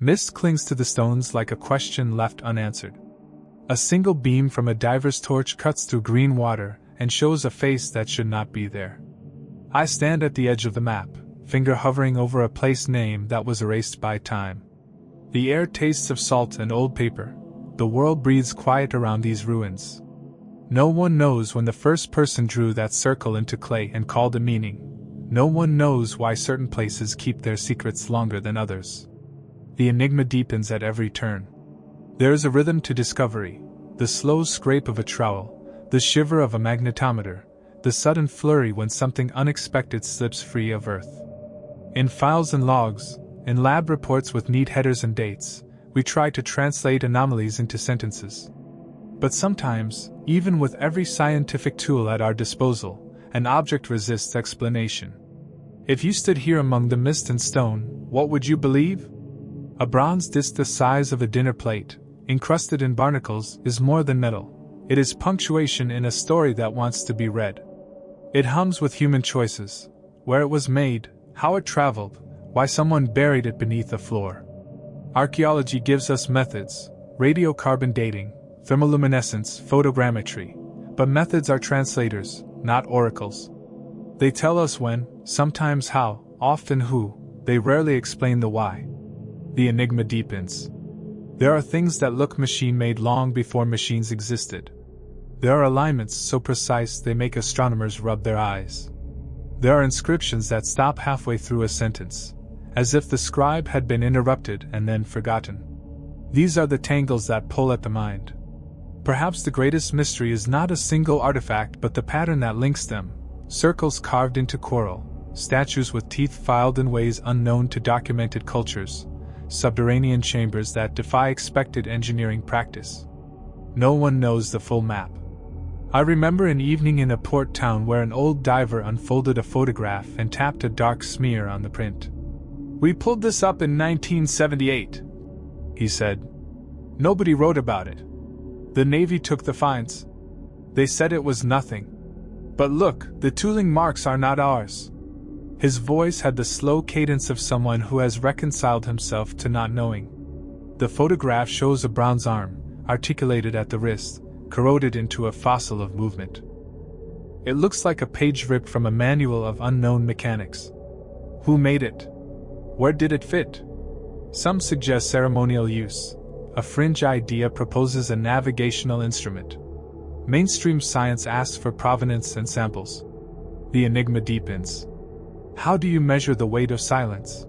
Mist clings to the stones like a question left unanswered. A single beam from a diver's torch cuts through green water and shows a face that should not be there. I stand at the edge of the map, finger hovering over a place name that was erased by time. The air tastes of salt and old paper. The world breathes quiet around these ruins. No one knows when the first person drew that circle into clay and called it meaning. No one knows why certain places keep their secrets longer than others. The enigma deepens at every turn. There is a rhythm to discovery, the slow scrape of a trowel, the shiver of a magnetometer, the sudden flurry when something unexpected slips free of Earth. In files and logs, in lab reports with neat headers and dates, we try to translate anomalies into sentences. But sometimes, even with every scientific tool at our disposal, an object resists explanation. If you stood here among the mist and stone, what would you believe? A bronze disc the size of a dinner plate, encrusted in barnacles, is more than metal. It is punctuation in a story that wants to be read. It hums with human choices, where it was made, how it traveled, why someone buried it beneath the floor. Archaeology gives us methods, radiocarbon dating, thermoluminescence, photogrammetry, but methods are translators, not oracles. They tell us when, sometimes how, often who, they rarely explain the why. The enigma deepens. There are things that look machine-made long before machines existed. There are alignments so precise they make astronomers rub their eyes. There are inscriptions that stop halfway through a sentence, as if the scribe had been interrupted and then forgotten. These are the tangles that pull at the mind. Perhaps the greatest mystery is not a single artifact but the pattern that links them, circles carved into coral, statues with teeth filed in ways unknown to documented cultures, subterranean chambers that defy expected engineering practice. No one knows the full map. I remember an evening in a port town where an old diver unfolded a photograph and tapped a dark smear on the print. "We pulled this up in 1978, he said. "Nobody wrote about it. The Navy took the finds. They said it was nothing. But look, the tooling marks are not ours." His voice had the slow cadence of someone who has reconciled himself to not knowing. The photograph shows a bronze arm, articulated at the wrist, corroded into a fossil of movement. It looks like a page ripped from a manual of unknown mechanics. Who made it? Where did it fit? Some suggest ceremonial use. A fringe idea proposes a navigational instrument. Mainstream science asks for provenance and samples. The enigma deepens. How do you measure the weight of silence?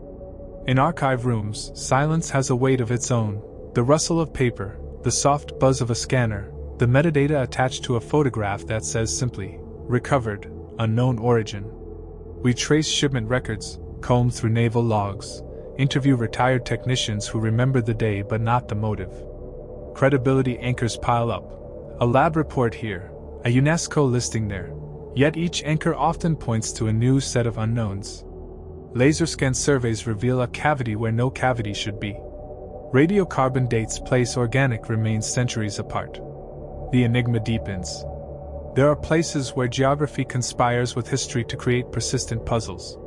In archive rooms, silence has a weight of its own. The rustle of paper, the soft buzz of a scanner, the metadata attached to a photograph that says simply, recovered, unknown origin. We trace shipment records, comb through naval logs, interview retired technicians who remember the day but not the motive. Credibility anchors pile up. A lab report here, a UNESCO listing there, yet each anchor often points to a new set of unknowns. Laser scan surveys reveal a cavity where no cavity should be. Radiocarbon dates place organic remains centuries apart. The enigma deepens. There are places where geography conspires with history to create persistent puzzles.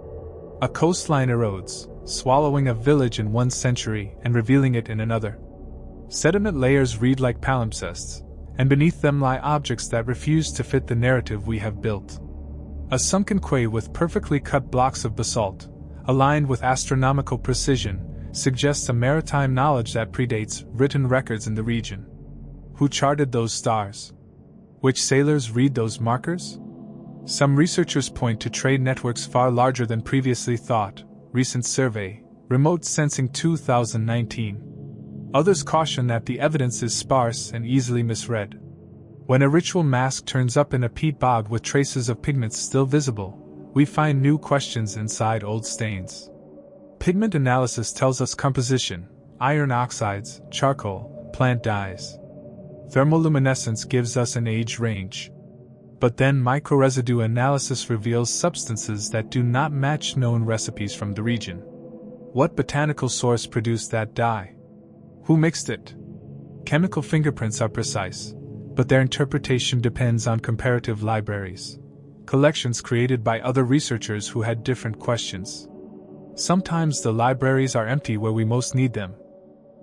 A coastline erodes, swallowing a village in one century and revealing it in another. Sediment layers read like palimpsests, and beneath them lie objects that refuse to fit the narrative we have built. A sunken quay with perfectly cut blocks of basalt, aligned with astronomical precision, suggests a maritime knowledge that predates written records in the region. Who charted those stars? Which sailors read those markers? Some researchers point to trade networks far larger than previously thought. Recent survey, Remote Sensing 2019. Others caution that the evidence is sparse and easily misread. When a ritual mask turns up in a peat bog with traces of pigments still visible, we find new questions inside old stains. Pigment analysis tells us composition, iron oxides, charcoal, plant dyes. Thermoluminescence gives us an age range. But then microresidue analysis reveals substances that do not match known recipes from the region. What botanical source produced that dye? Who mixed it? Chemical fingerprints are precise, but their interpretation depends on comparative libraries, collections created by other researchers who had different questions. Sometimes the libraries are empty where we most need them.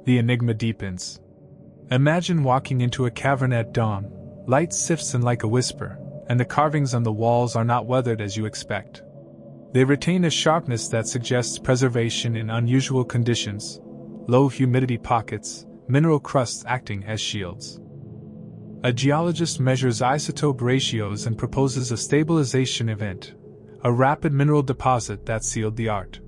The enigma deepens. Imagine walking into a cavern at dawn, light sifts in like a whisper, and the carvings on the walls are not weathered as you expect. They retain a sharpness that suggests preservation in unusual conditions, low humidity pockets, mineral crusts acting as shields. A geologist measures isotope ratios and proposes a stabilization event, a rapid mineral deposit that sealed the art.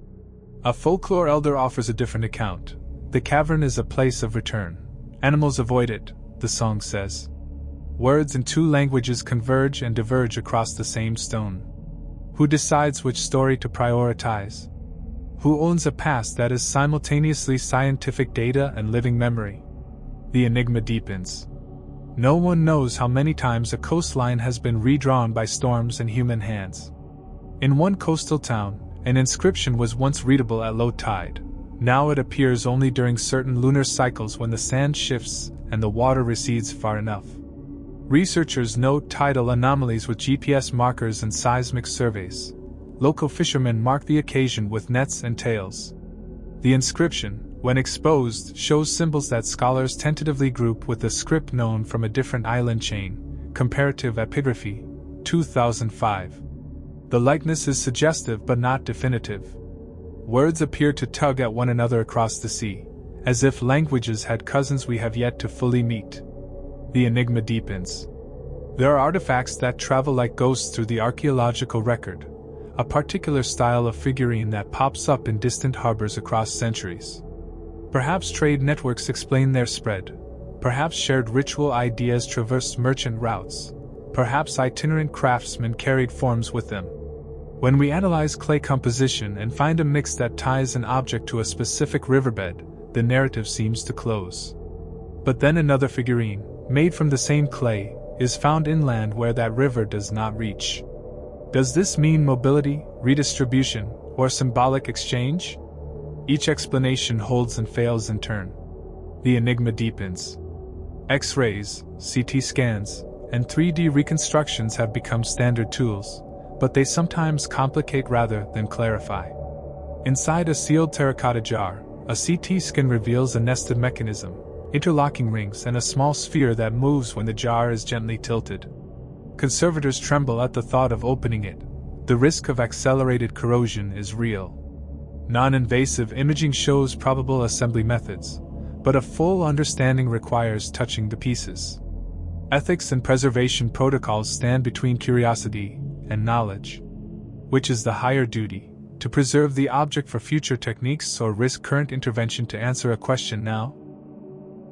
A folklore elder offers a different account. The cavern is a place of return. Animals avoid it, the song says. Words in two languages converge and diverge across the same stone. Who decides which story to prioritize? Who owns a past that is simultaneously scientific data and living memory? The enigma deepens. No one knows how many times a coastline has been redrawn by storms and human hands. In one coastal town, an inscription was once readable at low tide. Now it appears only during certain lunar cycles when the sand shifts and the water recedes far enough. Researchers note tidal anomalies with GPS markers and seismic surveys. Local fishermen mark the occasion with nets and tails. The inscription, when exposed, shows symbols that scholars tentatively group with a script known from a different island chain. Comparative Epigraphy, 2005. The likeness is suggestive but not definitive. Words appear to tug at one another across the sea, as if languages had cousins we have yet to fully meet. The enigma deepens. There are artifacts that travel like ghosts through the archaeological record, a particular style of figurine that pops up in distant harbors across centuries. Perhaps trade networks explain their spread, perhaps shared ritual ideas traversed merchant routes, perhaps itinerant craftsmen carried forms with them. When we analyze clay composition and find a mix that ties an object to a specific riverbed, the narrative seems to close. But then another figurine, made from the same clay, is found inland where that river does not reach. Does this mean mobility, redistribution, or symbolic exchange? Each explanation holds and fails in turn. The enigma deepens. X-rays, CT scans, and 3D reconstructions have become standard tools, but they sometimes complicate rather than clarify. Inside a sealed terracotta jar, a CT scan reveals a nested mechanism, interlocking rings and a small sphere that moves when the jar is gently tilted. Conservators tremble at the thought of opening it. The risk of accelerated corrosion is real. Non-invasive imaging shows probable assembly methods, but a full understanding requires touching the pieces. Ethics and preservation protocols stand between curiosity and knowledge. Which is the higher duty, to preserve the object for future techniques or risk current intervention to answer a question now?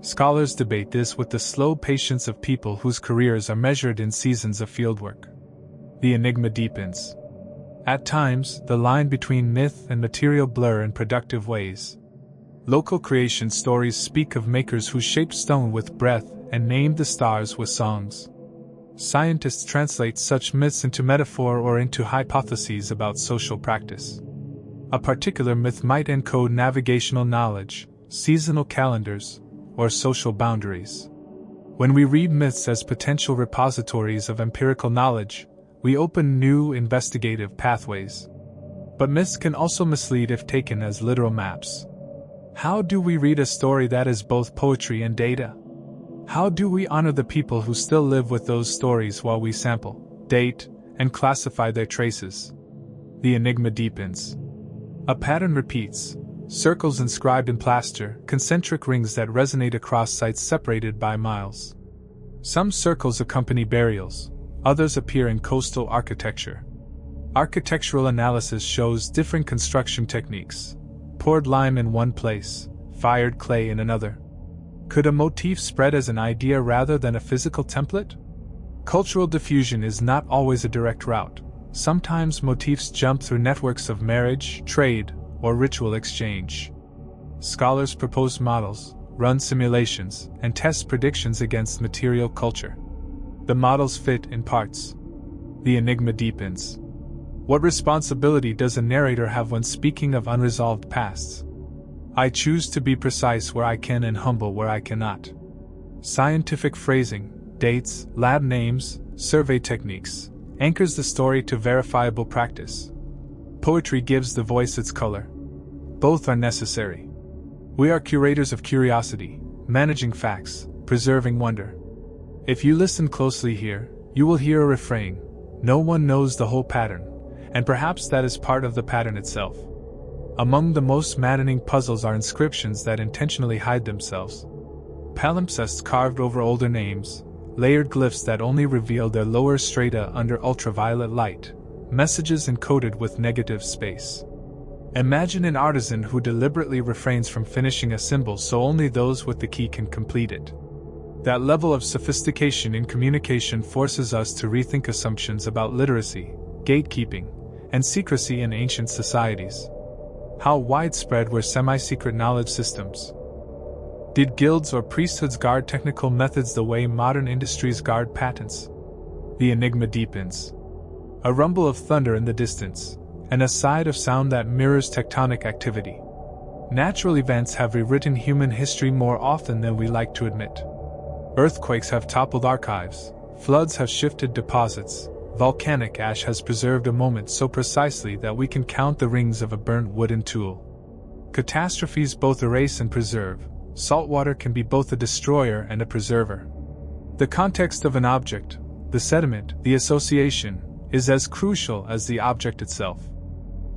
Scholars debate this with the slow patience of people whose careers are measured in seasons of fieldwork. The enigma deepens. At times, the line between myth and material blur in productive ways. Local creation stories speak of makers who shaped stone with breath and named the stars with songs. Scientists translate such myths into metaphor or into hypotheses about social practice. A particular myth might encode navigational knowledge, seasonal calendars, or social boundaries. When we read myths as potential repositories of empirical knowledge, we open new investigative pathways. But myths can also mislead if taken as literal maps. How do we read a story that is both poetry and data? How do we honor the people who still live with those stories while we sample, date, and classify their traces? The enigma deepens. A pattern repeats, circles inscribed in plaster, concentric rings that resonate across sites separated by miles. Some circles accompany burials, others appear in coastal architecture. Architectural analysis shows different construction techniques. Poured lime in one place, fired clay in another. Could a motif spread as an idea rather than a physical template? Cultural diffusion is not always a direct route. Sometimes motifs jump through networks of marriage, trade, or ritual exchange. Scholars propose models, run simulations, and test predictions against material culture. The models fit in parts. The enigma deepens. What responsibility does a narrator have when speaking of unresolved pasts? I choose to be precise where I can and humble where I cannot. Scientific phrasing, dates, lab names, survey techniques, anchors the story to verifiable practice. Poetry gives the voice its color. Both are necessary. We are curators of curiosity, managing facts, preserving wonder. If you listen closely here, you will hear a refrain: no one knows the whole pattern, and perhaps that is part of the pattern itself. Among the most maddening puzzles are inscriptions that intentionally hide themselves. Palimpsests carved over older names, layered glyphs that only reveal their lower strata under ultraviolet light, messages encoded with negative space. Imagine an artisan who deliberately refrains from finishing a symbol so only those with the key can complete it. That level of sophistication in communication forces us to rethink assumptions about literacy, gatekeeping, and secrecy in ancient societies. How widespread were semi-secret knowledge systems? Did guilds or priesthoods guard technical methods the way modern industries guard patents? The enigma deepens. A rumble of thunder in the distance, and a side of sound that mirrors tectonic activity. Natural events have rewritten human history more often than we like to admit. Earthquakes have toppled archives, floods have shifted deposits, volcanic ash has preserved a moment so precisely that we can count the rings of a burnt wooden tool. Catastrophes both erase and preserve. Saltwater can be both a destroyer and a preserver. The context of an object, the sediment, the association, is as crucial as the object itself.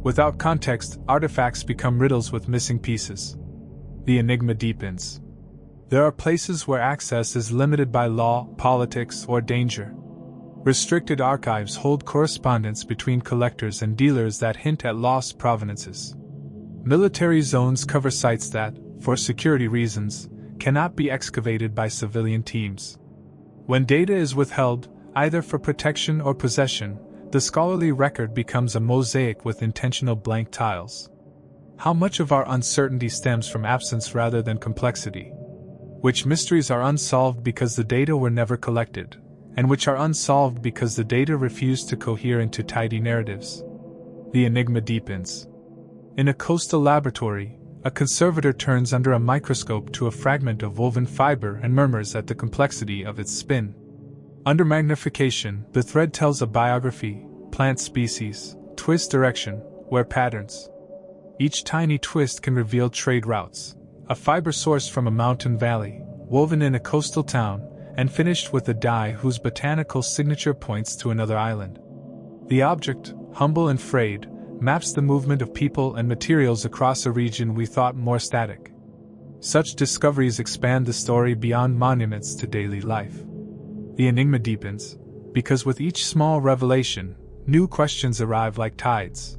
Without context, artifacts become riddles with missing pieces. The enigma deepens. There are places where access is limited by law, politics, or danger. Restricted archives hold correspondence between collectors and dealers that hint at lost provenances. Military zones cover sites that, for security reasons, cannot be excavated by civilian teams. When data is withheld, either for protection or possession, the scholarly record becomes a mosaic with intentional blank tiles. How much of our uncertainty stems from absence rather than complexity? Which mysteries are unsolved because the data were never collected, and which are unsolved because the data refused to cohere into tidy narratives? The enigma deepens. In a coastal laboratory, a conservator turns under a microscope to a fragment of woven fiber and murmurs at the complexity of its spin. Under magnification, the thread tells a biography, plant species, twist direction, wear patterns. Each tiny twist can reveal trade routes, a fiber sourced from a mountain valley, woven in a coastal town, and finished with a dye whose botanical signature points to another island. The object, humble and frayed, maps the movement of people and materials across a region we thought more static. Such discoveries expand the story beyond monuments to daily life. The enigma deepens, because with each small revelation, new questions arrive like tides.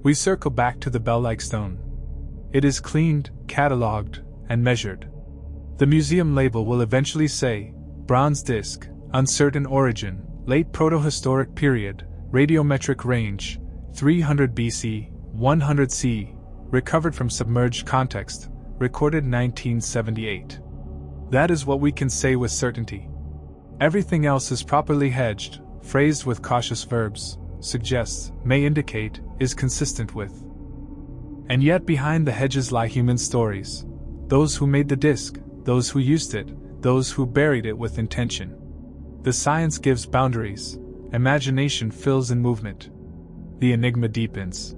We circle back to the bell-like stone. It is cleaned, catalogued, and measured. The museum label will eventually say, bronze disc, uncertain origin, late protohistoric period, radiometric range, 300 BC, 100 CE, recovered from submerged context, recorded 1978. That is what we can say with certainty. Everything else is properly hedged, phrased with cautious verbs, suggests, may indicate, is consistent with. And yet behind the hedges lie human stories. Those who made the disc, those who used it, those who buried it with intention. The science gives boundaries, imagination fills in movement. The enigma deepens.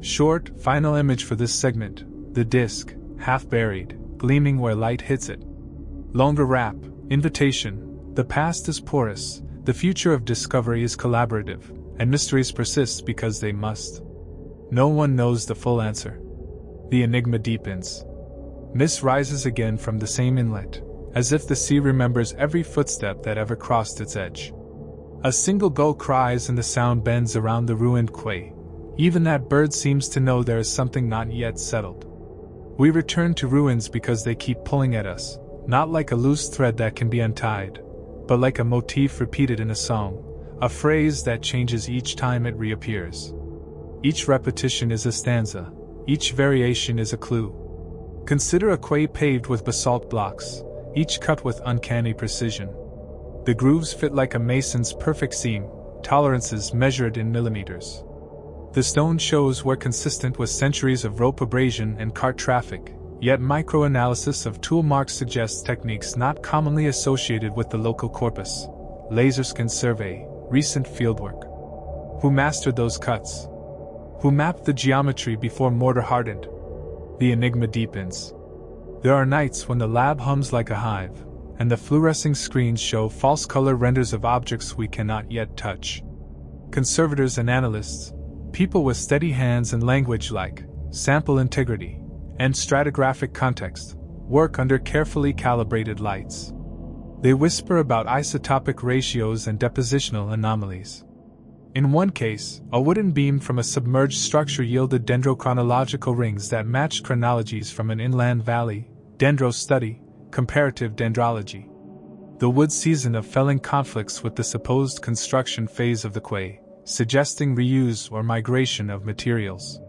Short, final image for this segment, the disc, half buried, gleaming where light hits it. Longer wrap, invitation, the past is porous, the future of discovery is collaborative, and mysteries persist because they must. No one knows the full answer. The enigma deepens. Mist rises again from the same inlet, as if the sea remembers every footstep that ever crossed its edge. A single gull cries and the sound bends around the ruined quay. Even that bird seems to know there is something not yet settled. We return to ruins because they keep pulling at us, not like a loose thread that can be untied, but like a motif repeated in a song, a phrase that changes each time it reappears. Each repetition is a stanza, each variation is a clue. Consider a quay paved with basalt blocks, each cut with uncanny precision. The grooves fit like a mason's perfect seam, tolerances measured in millimeters. The stone shows were consistent with centuries of rope abrasion and cart traffic, yet microanalysis of tool marks suggests techniques not commonly associated with the local corpus. Laserscan survey, recent fieldwork. Who mastered those cuts? Who mapped the geometry before mortar hardened? The enigma deepens. There are nights when the lab hums like a hive, and the fluorescing screens show false color renders of objects we cannot yet touch. Conservators and analysts, people with steady hands and language like sample integrity and stratigraphic context, work under carefully calibrated lights. They whisper about isotopic ratios and depositional anomalies. In one case, a wooden beam from a submerged structure yielded dendrochronological rings that matched chronologies from an inland valley, dendro study, comparative dendrology. The wood season of felling conflicts with the supposed construction phase of the quay, suggesting reuse or migration of materials.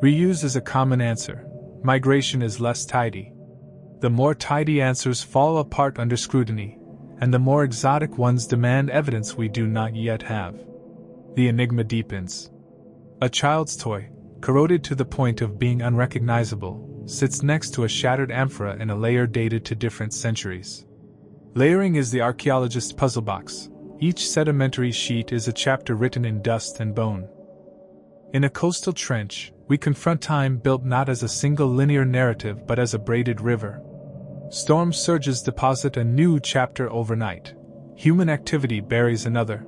Reuse is a common answer. Migration is less tidy. The more tidy answers fall apart under scrutiny, and the more exotic ones demand evidence we do not yet have. The enigma deepens. A child's toy, corroded to the point of being unrecognizable, sits next to a shattered amphora in a layer dated to different centuries. Layering is the archaeologist's puzzle box. Each sedimentary sheet is a chapter written in dust and bone. In a coastal trench, we confront time built not as a single linear narrative but as a braided river. Storm surges deposit a new chapter overnight. Human activity buries another.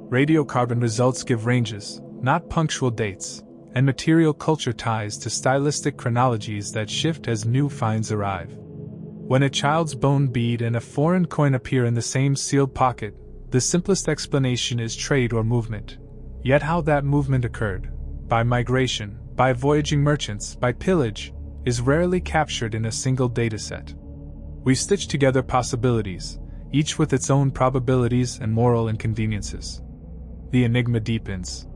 Radiocarbon results give ranges, not punctual dates, and material culture ties to stylistic chronologies that shift as new finds arrive. When a child's bone bead and a foreign coin appear in the same sealed pocket, the simplest explanation is trade or movement. Yet how that movement occurred, by migration, by voyaging merchants, by pillage, is rarely captured in a single dataset. We stitch together possibilities, each with its own probabilities and moral inconveniences. The enigma deepens.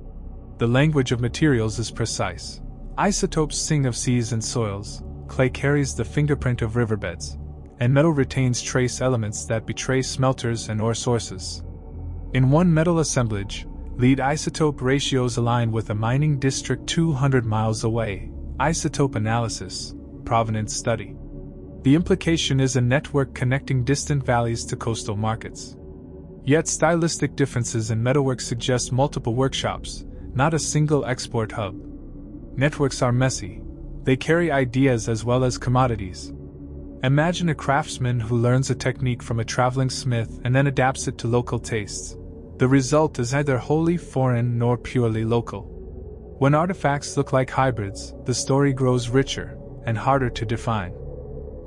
The language of materials is precise. Isotopes sing of seas and soils, clay carries the fingerprint of riverbeds, and metal retains trace elements that betray smelters and ore sources. In one metal assemblage, lead isotope ratios align with a mining district 200 miles away. Isotope analysis, provenance study. The implication is a network connecting distant valleys to coastal markets. Yet stylistic differences in metalwork suggest multiple workshops, not a single export hub. Networks are messy. They carry ideas as well as commodities. Imagine a craftsman who learns a technique from a traveling smith and then adapts it to local tastes. The result is neither wholly foreign nor purely local. When artifacts look like hybrids, the story grows richer and harder to define.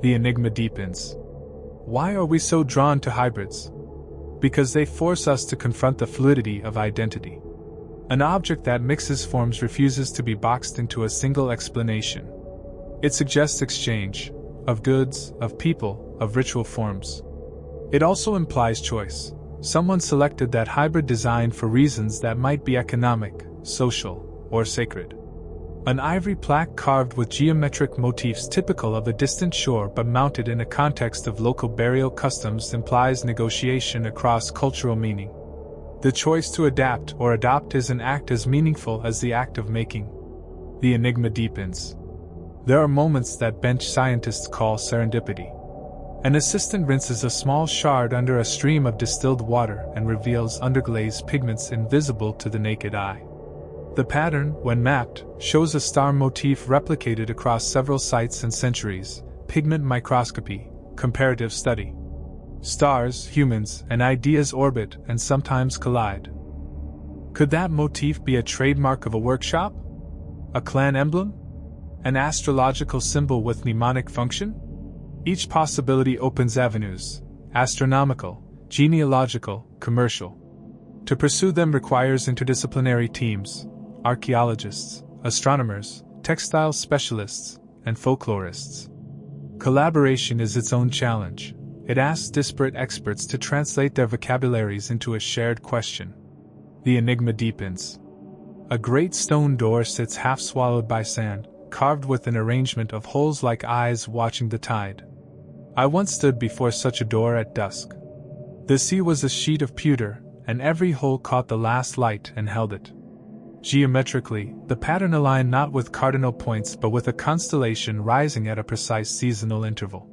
The enigma deepens. Why are we so drawn to hybrids? Because they force us to confront the fluidity of identity. An object that mixes forms refuses to be boxed into a single explanation. It suggests exchange, of goods, of people, of ritual forms. It also implies choice. Someone selected that hybrid design for reasons that might be economic, social, or sacred. An ivory plaque carved with geometric motifs typical of a distant shore but mounted in a context of local burial customs implies negotiation across cultural meaning. The choice to adapt or adopt is an act as meaningful as the act of making. The enigma deepens. There are moments that bench scientists call serendipity. An assistant rinses a small shard under a stream of distilled water and reveals underglaze pigments invisible to the naked eye. The pattern, when mapped, shows a star motif replicated across several sites and centuries. Pigment microscopy, comparative study. Stars, humans, and ideas orbit and sometimes collide. Could that motif be a trademark of a workshop? A clan emblem? An astrological symbol with mnemonic function? Each possibility opens avenues: astronomical, genealogical, commercial. To pursue them requires interdisciplinary teams: archaeologists, astronomers, textile specialists, and folklorists. Collaboration is its own challenge. It asks disparate experts to translate their vocabularies into a shared question. The enigma deepens. A great stone door sits half swallowed by sand, carved with an arrangement of holes like eyes watching the tide. I once stood before such a door at dusk. The sea was a sheet of pewter, and every hole caught the last light and held it. Geometrically, the pattern aligned not with cardinal points but with a constellation rising at a precise seasonal interval.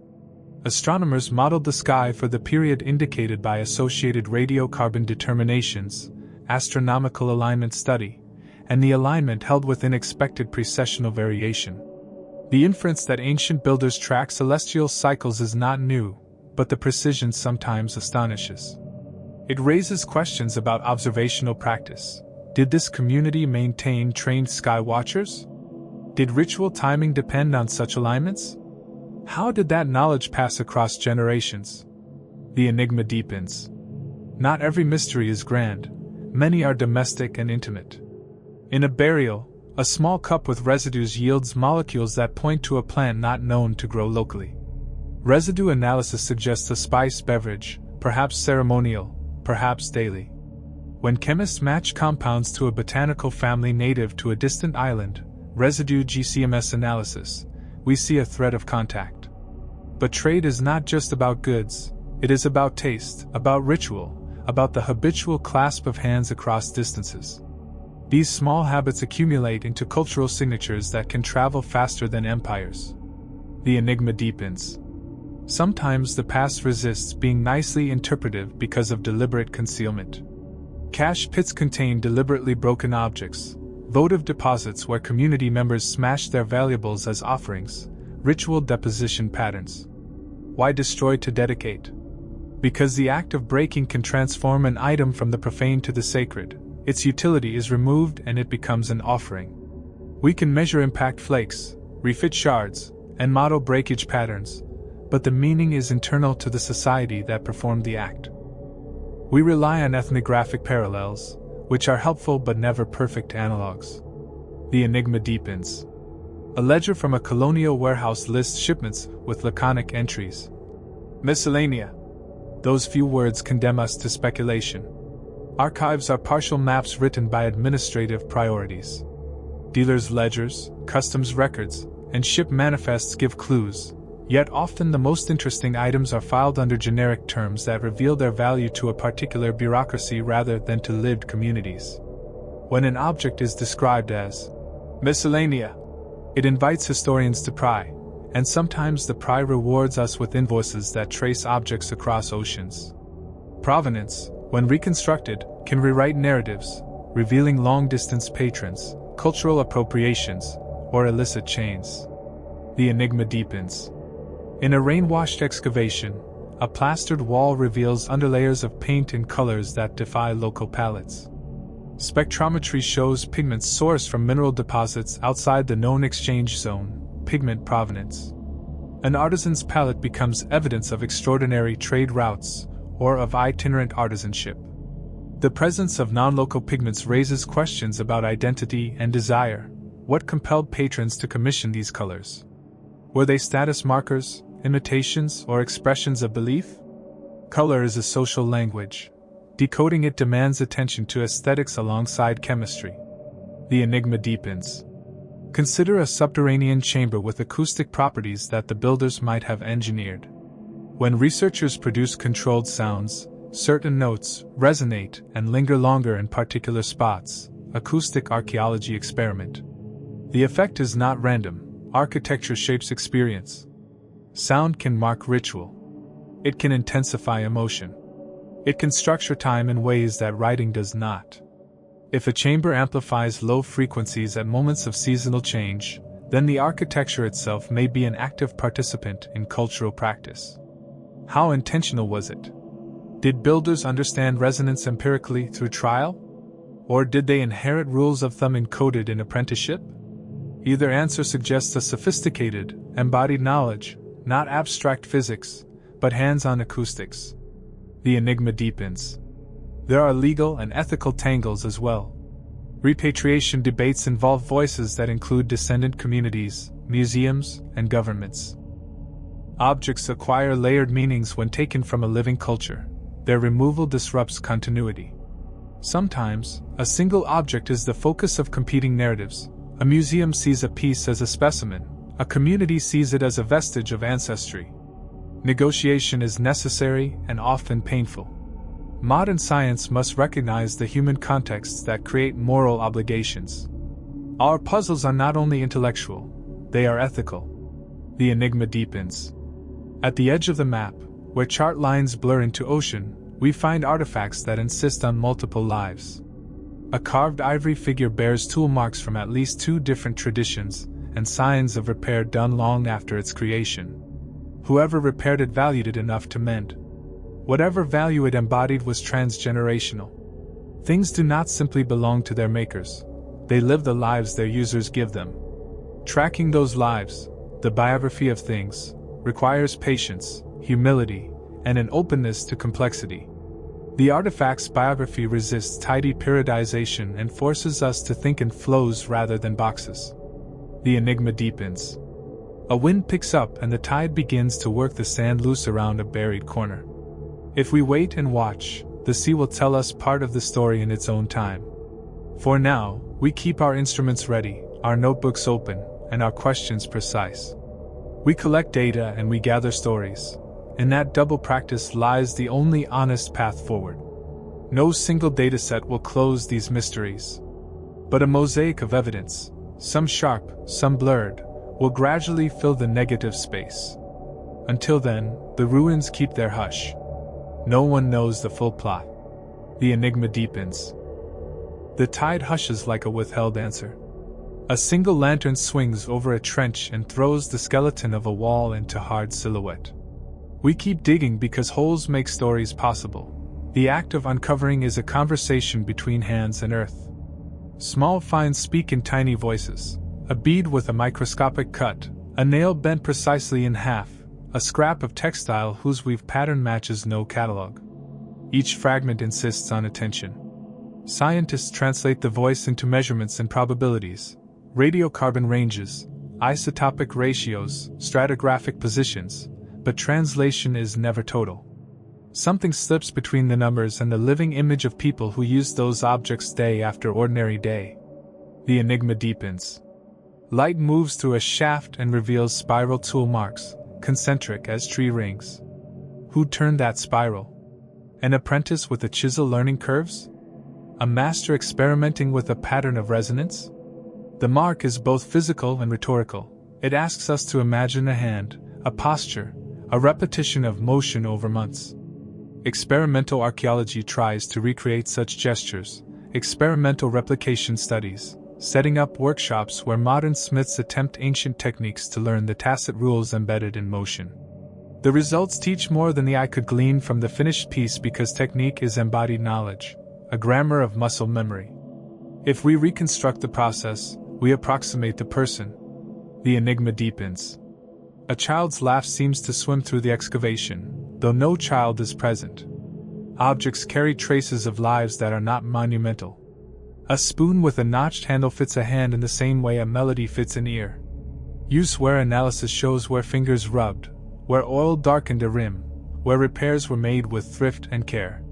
Astronomers modeled the sky for the period indicated by associated radiocarbon determinations, astronomical alignment study, and the alignment held within expected precessional variation. The inference that ancient builders track celestial cycles is not new, but the precision sometimes astonishes. It raises questions about observational practice. Did this community maintain trained sky watchers? Did ritual timing depend on such alignments? How did that knowledge pass across generations? The enigma deepens. Not every mystery is grand. Many are domestic and intimate. In a burial, a small cup with residues yields molecules that point to a plant not known to grow locally. Residue analysis suggests a spice beverage, perhaps ceremonial, perhaps daily. When chemists match compounds to a botanical family native to a distant island, residue GCMS analysis, we see a thread of contact. But trade is not just about goods, it is about taste, about ritual, about the habitual clasp of hands across distances. These small habits accumulate into cultural signatures that can travel faster than empires. The enigma deepens. Sometimes the past resists being nicely interpretive because of deliberate concealment. Cache pits contain deliberately broken objects, votive deposits where community members smash their valuables as offerings, ritual deposition patterns. Why destroy to dedicate? Because the act of breaking can transform an item from the profane to the sacred. Its utility is removed and it becomes an offering. We can measure impact flakes, refit shards, and model breakage patterns, but the meaning is internal to the society that performed the act. We rely on ethnographic parallels, which are helpful but never perfect analogs. The enigma deepens. A ledger from a colonial warehouse lists shipments with laconic entries. Miscellanea. Those few words condemn us to speculation. Archives are partial maps written by administrative priorities. Dealers' ledgers, customs records, and ship manifests give clues, yet often the most interesting items are filed under generic terms that reveal their value to a particular bureaucracy rather than to lived communities. When an object is described as miscellanea, it invites historians to pry, and sometimes the pry rewards us with invoices that trace objects across oceans. Provenance, when reconstructed, can rewrite narratives, revealing long-distance patrons, cultural appropriations, or illicit chains. The enigma deepens. In a rain-washed excavation, a plastered wall reveals underlayers of paint in colors that defy local palettes. Spectrometry shows pigments sourced from mineral deposits outside the known exchange zone, pigment provenance. An artisan's palette becomes evidence of extraordinary trade routes, or of itinerant artisanship. The presence of non-local pigments raises questions about identity and desire. What compelled patrons to commission these colors? Were they status markers, imitations, or expressions of belief? Color is a social language. Decoding it demands attention to aesthetics alongside chemistry. The enigma deepens. Consider a subterranean chamber with acoustic properties that the builders might have engineered. When researchers produce controlled sounds, certain notes resonate and linger longer in particular spots. Acoustic archaeology experiment. The effect is not random. Architecture shapes experience. Sound can mark ritual. It can intensify emotion. It can structure time in ways that writing does not. If a chamber amplifies low frequencies at moments of seasonal change, then the architecture itself may be an active participant in cultural practice. How intentional was it? Did builders understand resonance empirically through trial? Or did they inherit rules of thumb encoded in apprenticeship? Either answer suggests a sophisticated, embodied knowledge, not abstract physics, but hands-on acoustics. The enigma deepens. There are legal and ethical tangles as well. Repatriation debates involve voices that include descendant communities, museums, and governments. Objects acquire layered meanings when taken from a living culture. Their removal disrupts continuity. Sometimes, a single object is the focus of competing narratives. A museum sees a piece as a specimen, a community sees it as a vestige of ancestry. Negotiation is necessary and often painful. Modern science must recognize the human contexts that create moral obligations. Our puzzles are not only intellectual, they are ethical. The enigma deepens. At the edge of the map, where chart lines blur into ocean, we find artifacts that insist on multiple lives. A carved ivory figure bears tool marks from at least 2 different traditions, and signs of repair done long after its creation. Whoever repaired it valued it enough to mend. Whatever value it embodied was transgenerational. Things do not simply belong to their makers, they live the lives their users give them. Tracking those lives, the biography of things, requires patience, humility, and an openness to complexity. The artifact's biography resists tidy periodization and forces us to think in flows rather than boxes. The enigma deepens. A wind picks up and the tide begins to work the sand loose around a buried corner. If we wait and watch, the sea will tell us part of the story in its own time. For now, we keep our instruments ready, our notebooks open, and our questions precise. We collect data and we gather stories. In that double practice lies the only honest path forward. No single dataset will close these mysteries. But a mosaic of evidence, some sharp, some blurred, will gradually fill the negative space. Until then, the ruins keep their hush. No one knows the full plot. The enigma deepens. The tide hushes like a withheld answer. A single lantern swings over a trench and throws the skeleton of a wall into hard silhouette. We keep digging because holes make stories possible. The act of uncovering is a conversation between hands and earth. Small finds speak in tiny voices. A bead with a microscopic cut, a nail bent precisely in half, a scrap of textile whose weave pattern matches no catalog. Each fragment insists on attention. Scientists translate the voice into measurements and probabilities, radiocarbon ranges, isotopic ratios, stratigraphic positions, but translation is never total. Something slips between the numbers and the living image of people who use those objects day after ordinary day. The enigma deepens. Light moves through a shaft and reveals spiral tool marks, concentric as tree rings. Who turned that spiral? An apprentice with a chisel learning curves? A master experimenting with a pattern of resonance? The mark is both physical and rhetorical. It asks us to imagine a hand, a posture, a repetition of motion over months. Experimental archaeology tries to recreate such gestures, experimental replication studies, setting up workshops where modern smiths attempt ancient techniques to learn the tacit rules embedded in motion. The results teach more than the eye could glean from the finished piece because technique is embodied knowledge, a grammar of muscle memory. If we reconstruct the process, we approximate the person. The enigma deepens. A child's laugh seems to swim through the excavation, though no child is present. Objects carry traces of lives that are not monumental. A spoon with a notched handle fits a hand in the same way a melody fits an ear. Use-wear analysis shows where fingers rubbed, where oil darkened a rim, where repairs were made with thrift and care.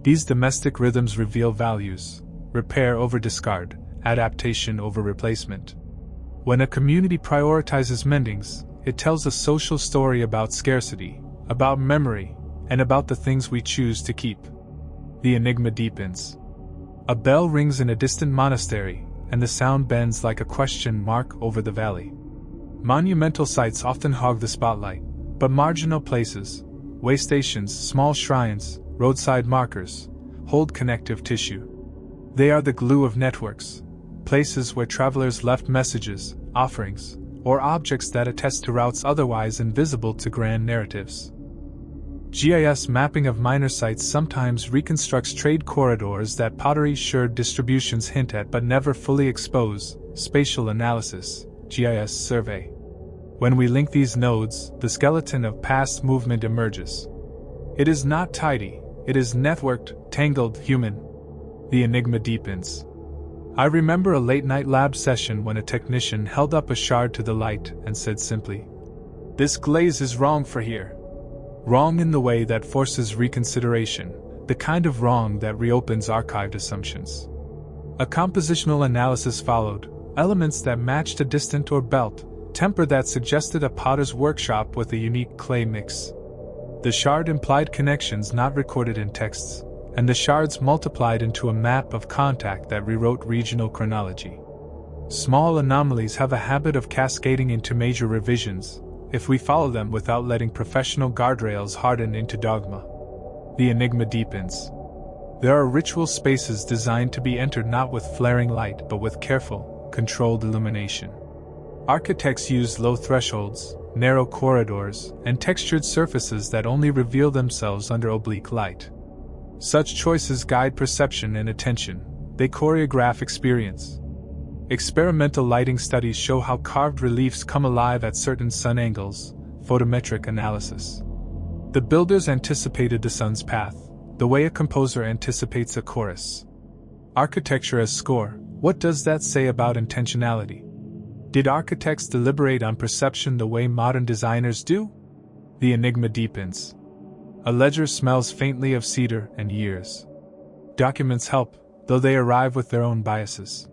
These domestic rhythms reveal values: repair over discard, adaptation over replacement. When a community prioritizes mendings, it tells a social story about scarcity, about memory, and about the things we choose to keep. The enigma deepens. A bell rings in a distant monastery, and the sound bends like a question mark over the valley. Monumental sites often hog the spotlight, but marginal places, way stations, small shrines, roadside markers, hold connective tissue. They are the glue of networks, places where travelers left messages, offerings, or objects that attest to routes otherwise invisible to grand narratives. GIS mapping of minor sites sometimes reconstructs trade corridors that pottery-shirred distributions hint at but never fully expose. Spatial analysis, GIS survey. When we link these nodes, the skeleton of past movement emerges. It is not tidy, it is networked, tangled, human. The enigma deepens. I remember a late-night lab session when a technician held up a shard to the light and said simply, "This glaze is wrong for here." Wrong in the way that forces reconsideration, the kind of wrong that reopens archived assumptions. A compositional analysis followed, elements that matched a distant or belt, temper that suggested a potter's workshop with a unique clay mix. The shard implied connections not recorded in texts, and the shards multiplied into a map of contact that rewrote regional chronology. Small anomalies have a habit of cascading into major revisions, if we follow them without letting professional guardrails harden into dogma. The enigma deepens. There are ritual spaces designed to be entered not with flaring light but with careful, controlled illumination. Architects use low thresholds, narrow corridors, and textured surfaces that only reveal themselves under oblique light. Such choices guide perception and attention, they choreograph experience. Experimental lighting studies show how carved reliefs come alive at certain sun angles, photometric analysis. The builders anticipated the sun's path, the way a composer anticipates a chorus. Architecture as score, what does that say about intentionality? Did architects deliberate on perception the way modern designers do? The enigma deepens. A ledger smells faintly of cedar and years. Documents help, though they arrive with their own biases.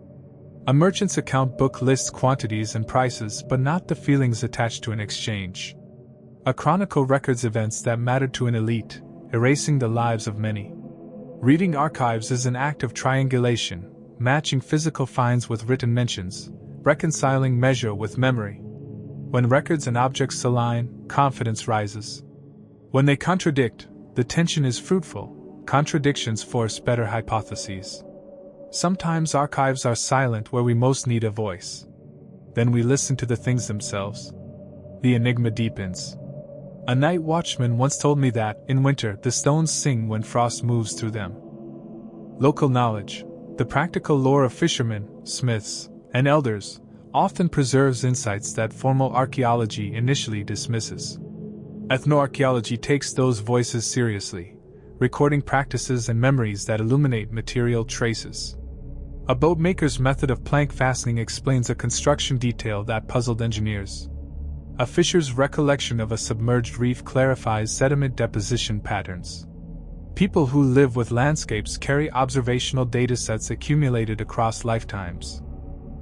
A merchant's account book lists quantities and prices but not the feelings attached to an exchange. A chronicle records events that mattered to an elite, erasing the lives of many. Reading archives is an act of triangulation, matching physical finds with written mentions, reconciling measure with memory. When records and objects align, confidence rises. When they contradict, the tension is fruitful, contradictions force better hypotheses. Sometimes archives are silent where we most need a voice. Then we listen to the things themselves. The enigma deepens. A night watchman once told me that, in winter, the stones sing when frost moves through them. Local knowledge, the practical lore of fishermen, smiths, and elders, often preserves insights that formal archaeology initially dismisses. Ethnoarchaeology takes those voices seriously, recording practices and memories that illuminate material traces. A boatmaker's method of plank fastening explains a construction detail that puzzled engineers. A fisher's recollection of a submerged reef clarifies sediment deposition patterns. People who live with landscapes carry observational datasets accumulated across lifetimes.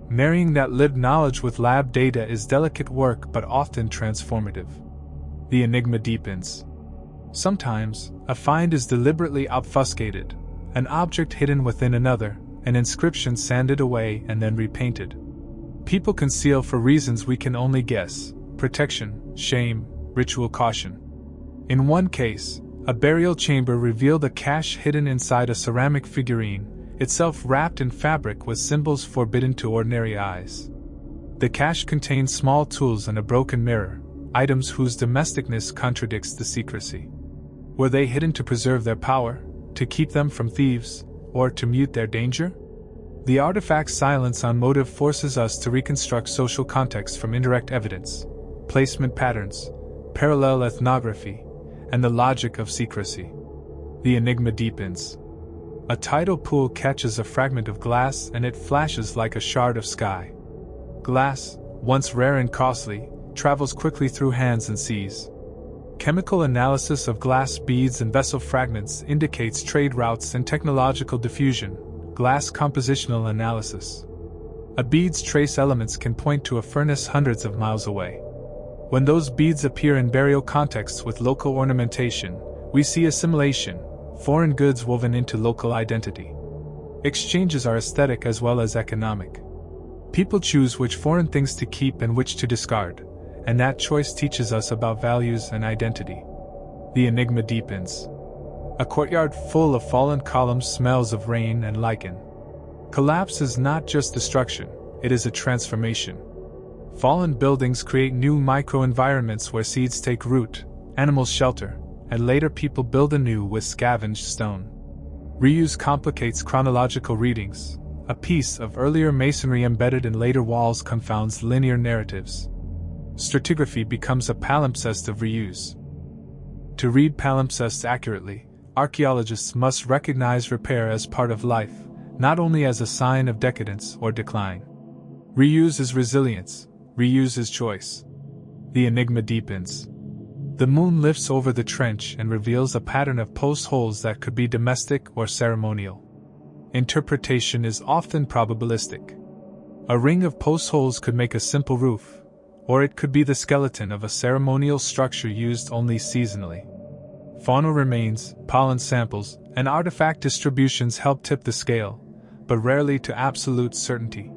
Marrying that lived knowledge with lab data is delicate work but often transformative. The enigma deepens. Sometimes, a find is deliberately obfuscated, an object hidden within another, an inscription sanded away and then repainted. People conceal for reasons we can only guess: protection, shame, ritual caution. In one case, a burial chamber revealed a cache hidden inside a ceramic figurine, itself wrapped in fabric with symbols forbidden to ordinary eyes. The cache contained small tools and a broken mirror, items whose domesticness contradicts the secrecy. Were they hidden to preserve their power, to keep them from thieves, or to mute their danger? The artifact's silence on motive forces us to reconstruct social context from indirect evidence, placement patterns, parallel ethnography, and the logic of secrecy. The enigma deepens. A tidal pool catches a fragment of glass and it flashes like a shard of sky. Glass, once rare and costly, travels quickly through hands and seas. Chemical analysis of glass beads and vessel fragments indicates trade routes and technological diffusion. Glass compositional analysis. A bead's trace elements can point to a furnace hundreds of miles away. When those beads appear in burial contexts with local ornamentation, we see assimilation, foreign goods woven into local identity. Exchanges are aesthetic as well as economic. People choose which foreign things to keep and which to discard, and that choice teaches us about values and identity. The enigma deepens. A courtyard full of fallen columns smells of rain and lichen. Collapse is not just destruction, it is a transformation. Fallen buildings create new microenvironments where seeds take root, animals shelter, and later people build anew with scavenged stone. Reuse complicates chronological readings. A piece of earlier masonry embedded in later walls confounds linear narratives. Stratigraphy becomes a palimpsest of reuse. To read palimpsests accurately, archaeologists must recognize repair as part of life, not only as a sign of decadence or decline. Reuse is resilience, reuse is choice. The enigma deepens. The moon lifts over the trench and reveals a pattern of post holes that could be domestic or ceremonial. Interpretation is often probabilistic. A ring of post holes could make a simple roof, or it could be the skeleton of a ceremonial structure used only seasonally. Faunal remains, pollen samples, and artifact distributions help tip the scale, but rarely to absolute certainty.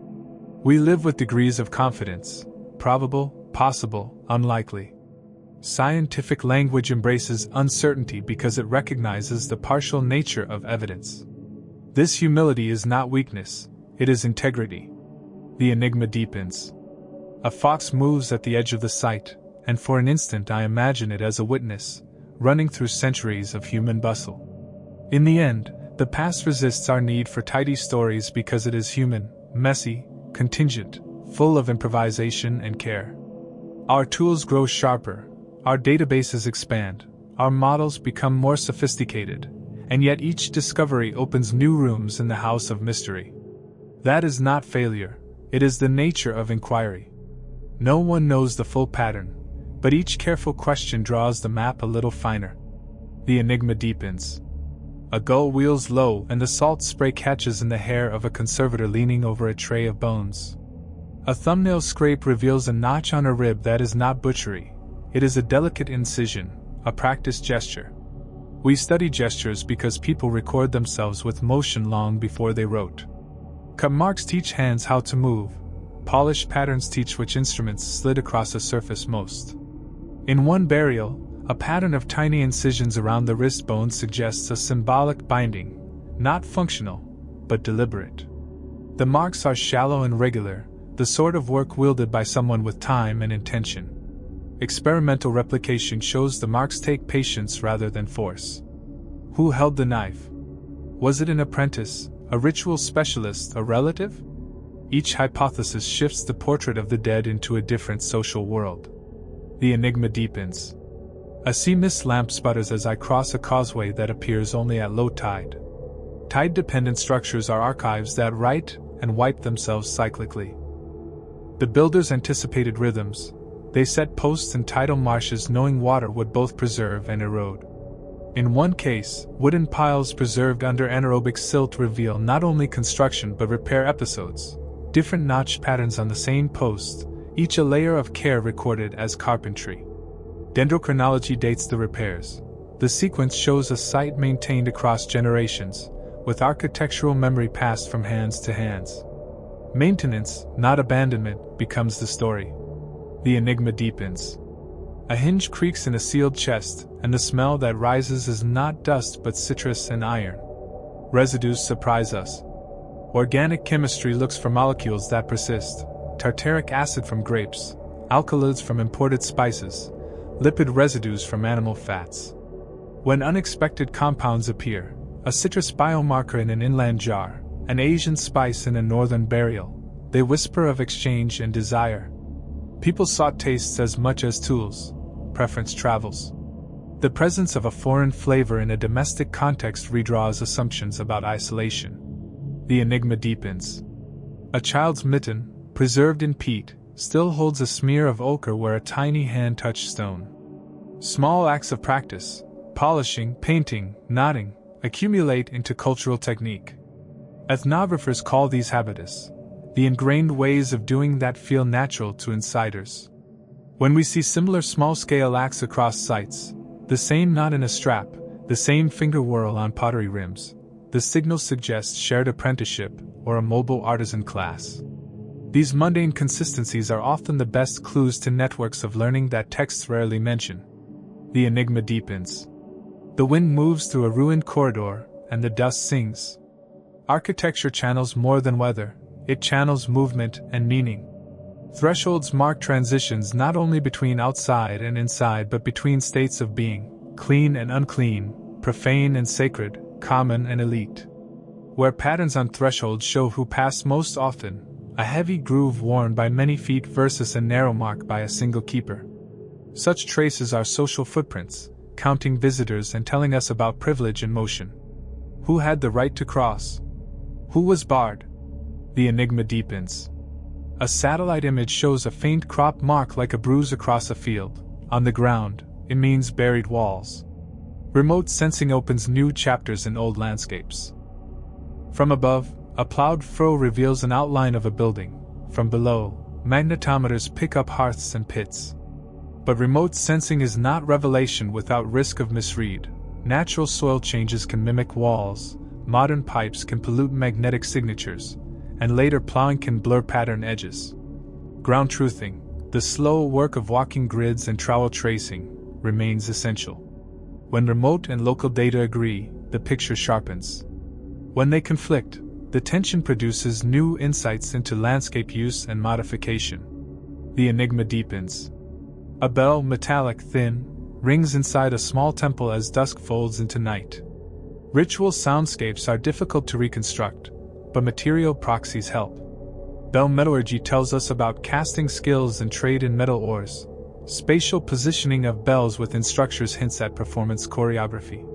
We live with degrees of confidence: probable, possible, unlikely. Scientific language embraces uncertainty because it recognizes the partial nature of evidence. This humility is not weakness, it is integrity. The enigma deepens. A fox moves at the edge of the site, and for an instant I imagine it as a witness, running through centuries of human bustle. In the end, the past resists our need for tidy stories because it is human, messy, contingent, full of improvisation and care. Our tools grow sharper, our databases expand, our models become more sophisticated, and yet each discovery opens new rooms in the house of mystery. That is not failure, it is the nature of inquiry. No one knows the full pattern, but each careful question draws the map a little finer. The enigma deepens. A gull wheels low and the salt spray catches in the hair of a conservator leaning over a tray of bones. A thumbnail scrape reveals a notch on a rib that is not butchery, it is a delicate incision, a practiced gesture. We study gestures because people record themselves with motion long before they wrote. Cut marks teach hands how to move. Polished patterns teach which instruments slid across a surface most. In one burial, a pattern of tiny incisions around the wrist bone suggests a symbolic binding, not functional, but deliberate. The marks are shallow and regular, the sort of work wielded by someone with time and intention. Experimental replication shows the marks take patience rather than force. Who held the knife? Was it an apprentice, a ritual specialist, a relative? Each hypothesis shifts the portrait of the dead into a different social world. The enigma deepens. A sea mist lamp sputters as I cross a causeway that appears only at low tide. Tide-dependent structures are archives that write and wipe themselves cyclically. The builders anticipated rhythms. They set posts in tidal marshes knowing water would both preserve and erode. In one case, wooden piles preserved under anaerobic silt reveal not only construction but repair episodes. Different notch patterns on the same post, each a layer of care recorded as carpentry. Dendrochronology dates the repairs. The sequence shows a site maintained across generations, with architectural memory passed from hands to hands. Maintenance, not abandonment, becomes the story. The enigma deepens. A hinge creaks in a sealed chest, and the smell that rises is not dust but citrus and iron. Residues surprise us. Organic chemistry looks for molecules that persist: tartaric acid from grapes, alkaloids from imported spices, lipid residues from animal fats. When unexpected compounds appear, a citrus biomarker in an inland jar, an Asian spice in a northern burial, they whisper of exchange and desire. People sought tastes as much as tools. Preference travels. The presence of a foreign flavor in a domestic context redraws assumptions about isolation. The enigma deepens. A child's mitten, preserved in peat, still holds a smear of ochre where a tiny hand touched stone. Small acts of practice, polishing, painting, knotting, accumulate into cultural technique. Ethnographers call these habitus, the ingrained ways of doing that feel natural to insiders. When we see similar small-scale acts across sites, the same knot in a strap, the same finger whirl on pottery rims, the signal suggests shared apprenticeship or a mobile artisan class. These mundane consistencies are often the best clues to networks of learning that texts rarely mention. The enigma deepens. The wind moves through a ruined corridor, and the dust sings. Architecture channels more than weather, it channels movement and meaning. Thresholds mark transitions not only between outside and inside but between states of being, clean and unclean, profane and sacred, common and elite. Where patterns on thresholds show who passed most often, a heavy groove worn by many feet versus a narrow mark by a single keeper. Such traces are social footprints, counting visitors and telling us about privilege and motion. Who had the right to cross? Who was barred? The enigma deepens. A satellite image shows a faint crop mark like a bruise across a field. On the ground, it means buried walls. Remote sensing opens new chapters in old landscapes. From above, a plowed furrow reveals an outline of a building. From below, magnetometers pick up hearths and pits. But remote sensing is not revelation without risk of misread. Natural soil changes can mimic walls, modern pipes can pollute magnetic signatures, and later plowing can blur pattern edges. Ground truthing, the slow work of walking grids and trowel tracing, remains essential. When remote and local data agree, the picture sharpens. When they conflict, the tension produces new insights into landscape use and modification. The enigma deepens. A bell, metallic, thin, rings inside a small temple as dusk folds into night. Ritual soundscapes are difficult to reconstruct, but material proxies help. Bell metallurgy tells us about casting skills and trade in metal ores. Spatial positioning of bells within structures hints at performance choreography.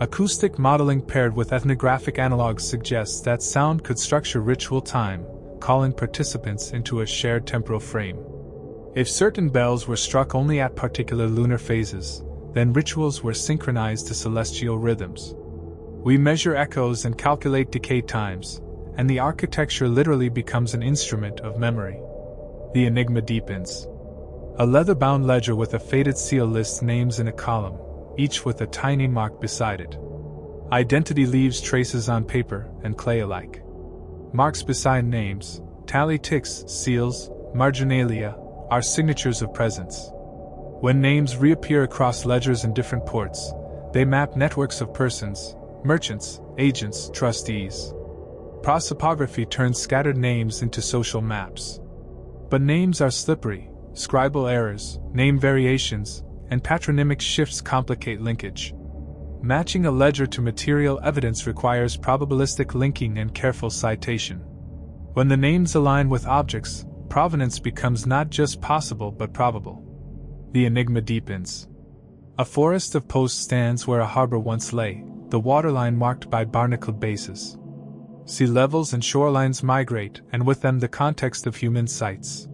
Acoustic modeling paired with ethnographic analogs suggests that sound could structure ritual time, calling participants into a shared temporal frame. If certain bells were struck only at particular lunar phases, then rituals were synchronized to celestial rhythms. We measure echoes and calculate decay times, and the architecture literally becomes an instrument of memory. The enigma deepens. A leather-bound ledger with a faded seal lists names in a column, each with a tiny mark beside it. Identity leaves traces on paper and clay alike. Marks beside names, tally ticks, seals, marginalia, are signatures of presence. When names reappear across ledgers in different ports, they map networks of persons, merchants, agents, trustees. Prosopography turns scattered names into social maps. But names are slippery. Scribal errors, name variations, and patronymic shifts complicate linkage. Matching a ledger to material evidence requires probabilistic linking and careful citation. When the names align with objects, provenance becomes not just possible but probable. The enigma deepens. A forest of posts stands where a harbor once lay, the waterline marked by barnacled bases. Sea levels and shorelines migrate, and with them the context of human sites.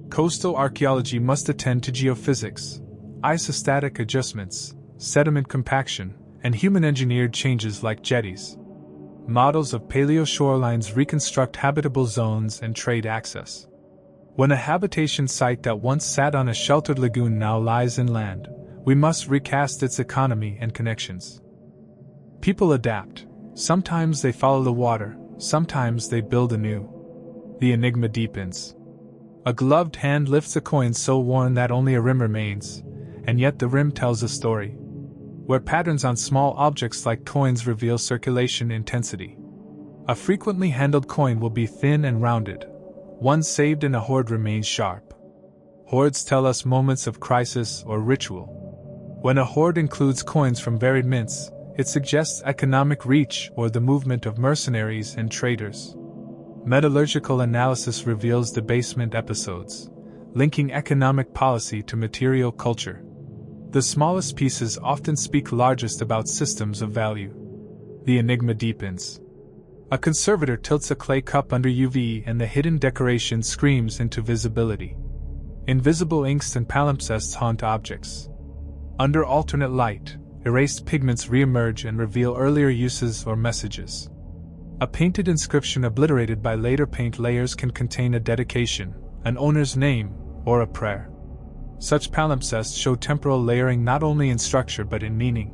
Coastal archaeology must attend to geophysics, isostatic adjustments, sediment compaction, and human-engineered changes like jetties. Models of paleo-shorelines reconstruct habitable zones and trade access. When a habitation site that once sat on a sheltered lagoon now lies inland, we must recast its economy and connections. People adapt. Sometimes they follow the water, sometimes they build anew. The enigma deepens. A gloved hand lifts a coin so worn that only a rim remains, and yet the rim tells a story. Where patterns on small objects like coins reveal circulation intensity. A frequently handled coin will be thin and rounded. One saved in a hoard remains sharp. Hoards tell us moments of crisis or ritual. When a hoard includes coins from varied mints, it suggests economic reach or the movement of mercenaries and traders. Metallurgical analysis reveals debasement episodes, linking economic policy to material culture. The smallest pieces often speak largest about systems of value. The enigma deepens. A conservator tilts a clay cup under UV and the hidden decoration screams into visibility. Invisible inks and palimpsests haunt objects. Under alternate light, erased pigments re-emerge and reveal earlier uses or messages. A painted inscription obliterated by later paint layers can contain a dedication, an owner's name, or a prayer. Such palimpsests show temporal layering not only in structure but in meaning.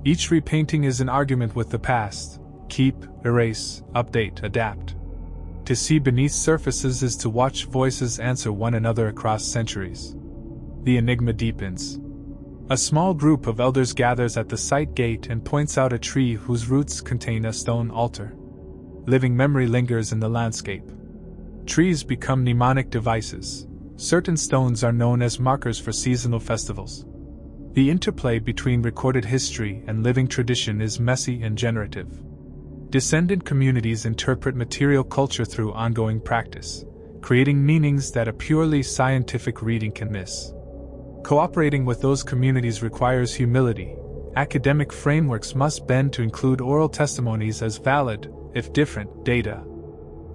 Each repainting is an argument with the past. Keep, erase, update, adapt. To see beneath surfaces is to watch voices answer one another across centuries. The enigma deepens. A small group of elders gathers at the site gate and points out a tree whose roots contain a stone altar. Living memory lingers in the landscape. Trees become mnemonic devices. Certain stones are known as markers for seasonal festivals. The interplay between recorded history and living tradition is messy and generative. Descendant communities interpret material culture through ongoing practice, creating meanings that a purely scientific reading can miss. Cooperating with those communities requires humility. Academic frameworks must bend to include oral testimonies as valid, if different, data.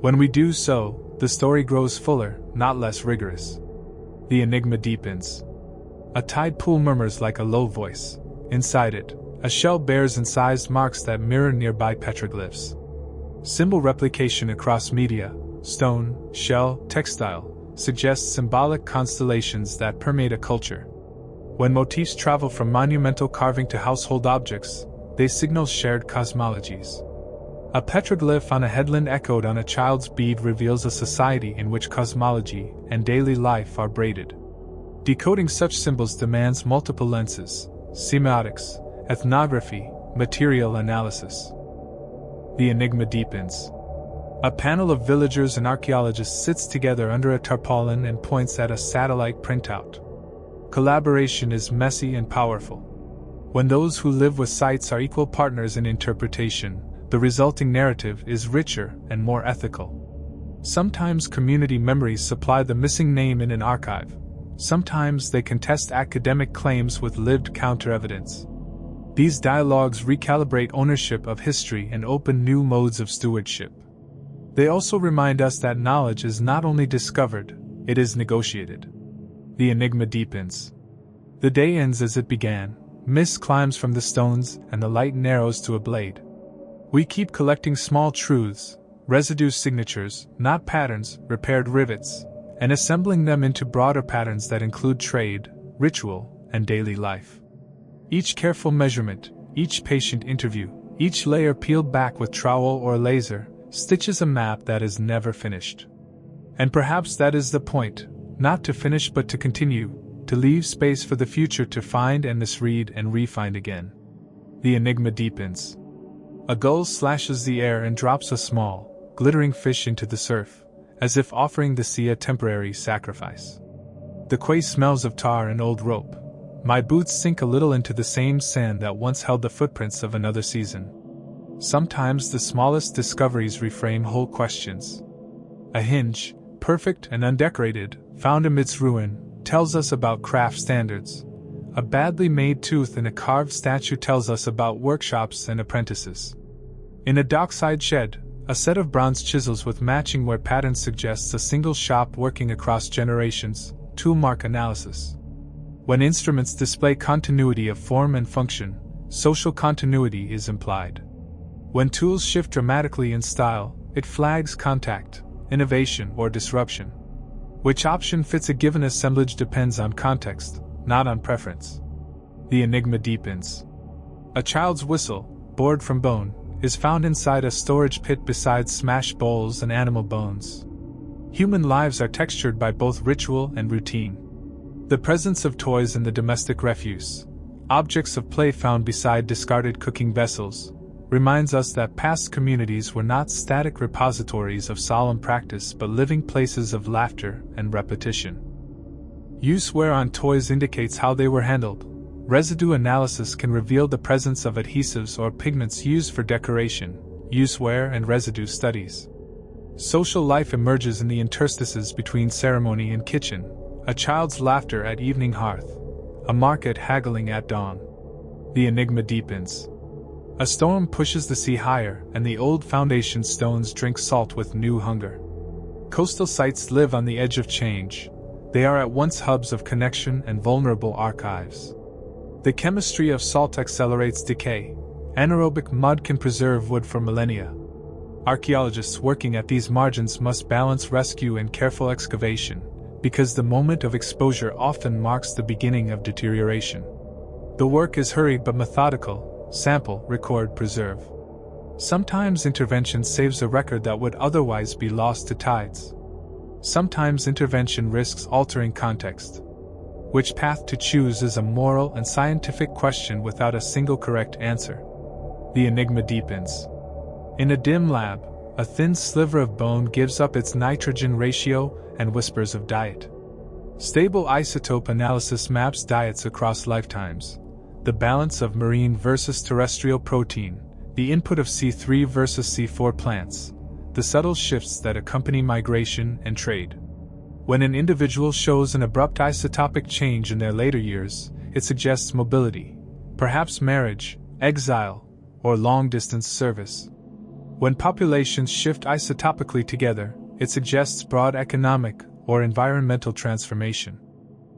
When we do so, the story grows fuller, not less rigorous. The enigma deepens. A tide pool murmurs like a low voice. Inside it, a shell bears incised marks that mirror nearby petroglyphs. Symbol replication across media, stone, shell, textile, suggests symbolic constellations that permeate a culture. When motifs travel from monumental carving to household objects, they signal shared cosmologies. A petroglyph on a headland echoed on a child's bead reveals a society in which cosmology and daily life are braided. Decoding such symbols demands multiple lenses: semiotics, ethnography, material analysis. The enigma deepens. A panel of villagers and archaeologists sits together under a tarpaulin and points at a satellite printout. Collaboration is messy and powerful. When those who live with sites are equal partners in interpretation, the resulting narrative is richer and more ethical. Sometimes community memories supply the missing name in an archive. Sometimes they contest academic claims with lived counter-evidence. These dialogues recalibrate ownership of history and open new modes of stewardship. They also remind us that knowledge is not only discovered, it is negotiated. The enigma deepens. The day ends as it began. Mist climbs from the stones and the light narrows to a blade. We keep collecting small truths, residue signatures, not patterns, repaired rivets, and assembling them into broader patterns that include trade, ritual, and daily life. Each careful measurement, each patient interview, each layer peeled back with trowel or laser, stitches a map that is never finished. And perhaps that is the point, not to finish but to continue, to leave space for the future to find and misread and re-find again. The enigma deepens. A gull slashes the air and drops a small, glittering fish into the surf, as if offering the sea a temporary sacrifice. The quay smells of tar and old rope. My boots sink a little into the same sand that once held the footprints of another season. Sometimes the smallest discoveries reframe whole questions. A hinge, perfect and undecorated, found amidst ruin, tells us about craft standards. A badly made tooth in a carved statue tells us about workshops and apprentices. In a dockside shed, a set of bronze chisels with matching wear patterns suggests a single shop working across generations, toolmark analysis. When instruments display continuity of form and function, social continuity is implied. When tools shift dramatically in style, it flags contact, innovation, or disruption. Which option fits a given assemblage depends on context, not on preference. The enigma deepens. A child's whistle, bored from bone, is found inside a storage pit beside smashed bowls and animal bones. Human lives are textured by both ritual and routine. The presence of toys in the domestic refuse, objects of play found beside discarded cooking vessels, reminds us that past communities were not static repositories of solemn practice but living places of laughter and repetition. Use wear on toys indicates how they were handled. Residue analysis can reveal the presence of adhesives or pigments used for decoration. Use wear and residue studies. Social life emerges in the interstices between ceremony and kitchen. A child's laughter at evening hearth. A market haggling at dawn. The enigma deepens. A storm pushes the sea higher, and the old foundation stones drink salt with new hunger. Coastal sites live on the edge of change. They are at once hubs of connection and vulnerable archives. The chemistry of salt accelerates decay. Anaerobic mud can preserve wood for millennia. Archaeologists working at these margins must balance rescue and careful excavation, because the moment of exposure often marks the beginning of deterioration. The work is hurried but methodical. Sample, record, preserve. Sometimes intervention saves a record that would otherwise be lost to tides. Sometimes intervention risks altering context. Which path to choose is a moral and scientific question without a single correct answer. The enigma deepens. In a dim lab, a thin sliver of bone gives up its nitrogen ratio and whispers of diet. Stable isotope analysis maps diets across lifetimes. The balance of marine versus terrestrial protein, the input of C3 versus C4 plants, the subtle shifts that accompany migration and trade. When an individual shows an abrupt isotopic change in their later years, it suggests mobility, perhaps marriage, exile, or long-distance service. When populations shift isotopically together, it suggests broad economic or environmental transformation.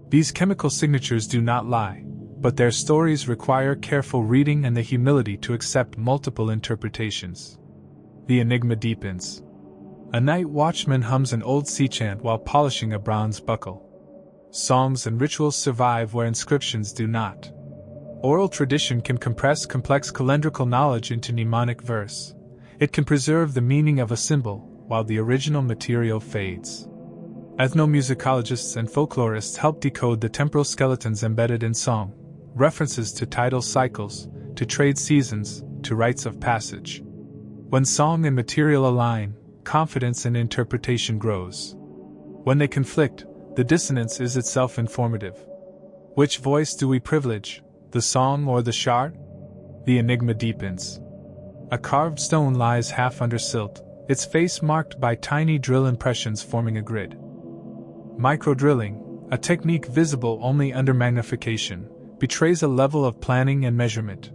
These chemical signatures do not lie, but their stories require careful reading and the humility to accept multiple interpretations. The enigma deepens. A night watchman hums an old sea chant while polishing a bronze buckle. Songs and rituals survive where inscriptions do not. Oral tradition can compress complex calendrical knowledge into mnemonic verse. It can preserve the meaning of a symbol, while the original material fades. Ethnomusicologists and folklorists help decode the temporal skeletons embedded in song, references to tidal cycles, to trade seasons, to rites of passage. When song and material align, confidence in interpretation grows. When they conflict, the dissonance is itself informative. Which voice do we privilege, the song or the shard? The enigma deepens. A carved stone lies half under silt, its face marked by tiny drill impressions forming a grid. Microdrilling, a technique visible only under magnification, betrays a level of planning and measurement.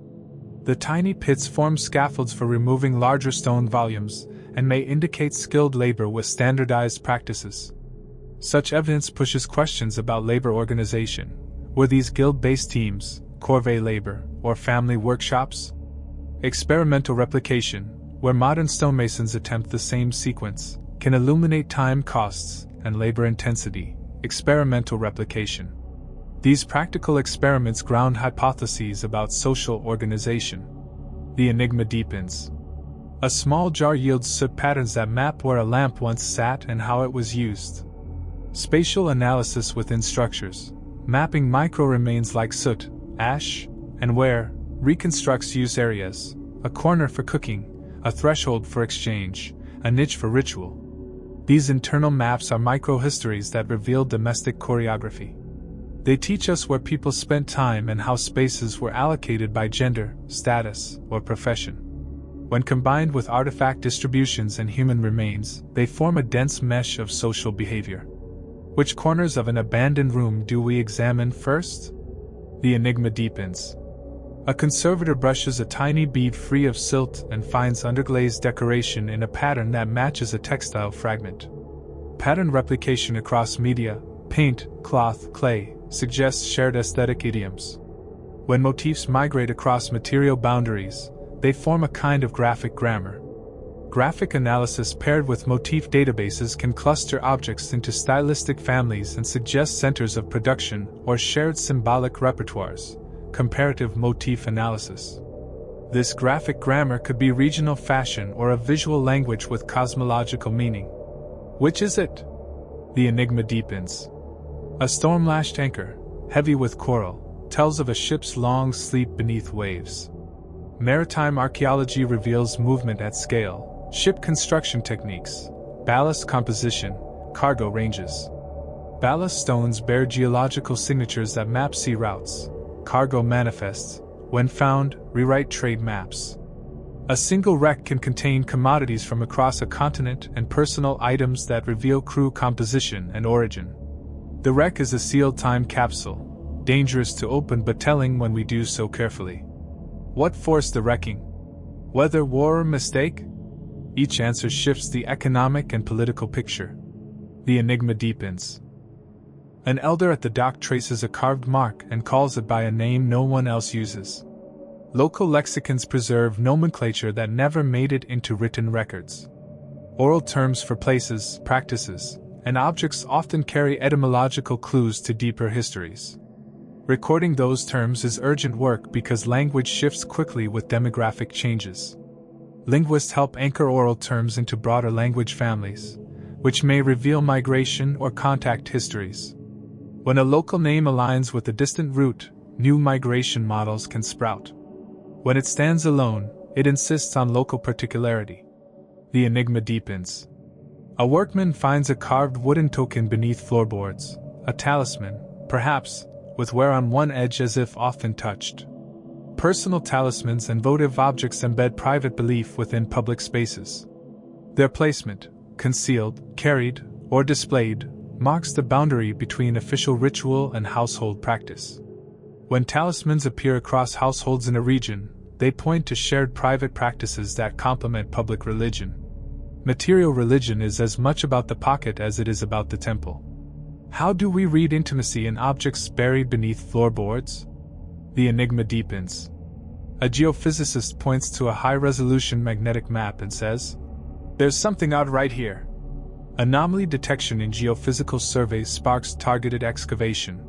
The tiny pits form scaffolds for removing larger stone volumes, and may indicate skilled labor with standardized practices. Such evidence pushes questions about labor organization. Were these guild-based teams, corvée labor, or family workshops? Experimental replication, where modern stonemasons attempt the same sequence, can illuminate time costs and labor intensity. Experimental replication. These practical experiments ground hypotheses about social organization. The enigma deepens. A small jar yields soot patterns that map where a lamp once sat and how it was used. Spatial analysis within structures. Mapping micro remains like soot, ash, and wear, reconstructs use areas, a corner for cooking, a threshold for exchange, a niche for ritual. These internal maps are microhistories that reveal domestic choreography. They teach us where people spent time and how spaces were allocated by gender, status, or profession. When combined with artifact distributions and human remains, they form a dense mesh of social behavior. Which corners of an abandoned room do we examine first? The enigma deepens. A conservator brushes a tiny bead free of silt and finds underglazed decoration in a pattern that matches a textile fragment. Pattern replication across media, paint, cloth, clay, suggests shared aesthetic idioms. When motifs migrate across material boundaries, they form a kind of graphic grammar. Graphic analysis paired with motif databases can cluster objects into stylistic families and suggest centers of production or shared symbolic repertoires. Comparative motif analysis. This graphic grammar could be regional fashion or a visual language with cosmological meaning. Which is it? The enigma deepens. A storm-lashed anchor, heavy with coral, tells of a ship's long sleep beneath waves. Maritime archaeology reveals movement at scale, ship construction techniques, ballast composition, cargo ranges. Ballast stones bear geological signatures that map sea routes. Cargo manifests, when found, rewrite trade maps. A single wreck can contain commodities from across a continent and personal items that reveal crew composition and origin. The wreck is a sealed time capsule, dangerous to open but telling when we do so carefully. What forced the wrecking? Weather, war, or mistake? Each answer shifts the economic and political picture. The enigma deepens. An elder at the dock traces a carved mark and calls it by a name no one else uses. Local lexicons preserve nomenclature that never made it into written records. Oral terms for places, practices, and objects often carry etymological clues to deeper histories. Recording those terms is urgent work because language shifts quickly with demographic changes. Linguists help anchor oral terms into broader language families, which may reveal migration or contact histories. When a local name aligns with a distant root, new migration models can sprout. When it stands alone, it insists on local particularity. The enigma deepens. A workman finds a carved wooden token beneath floorboards, a talisman, perhaps, with wear on one edge as if often touched. Personal talismans and votive objects embed private belief within public spaces. Their placement, concealed, carried, or displayed, marks the boundary between official ritual and household practice. When talismans appear across households in a region, they point to shared private practices that complement public religion. Material religion is as much about the pocket as it is about the temple. How do we read intimacy in objects buried beneath floorboards? The enigma deepens. A geophysicist points to a high-resolution magnetic map and says, "There's something out right here." Anomaly detection in geophysical surveys sparks targeted excavation.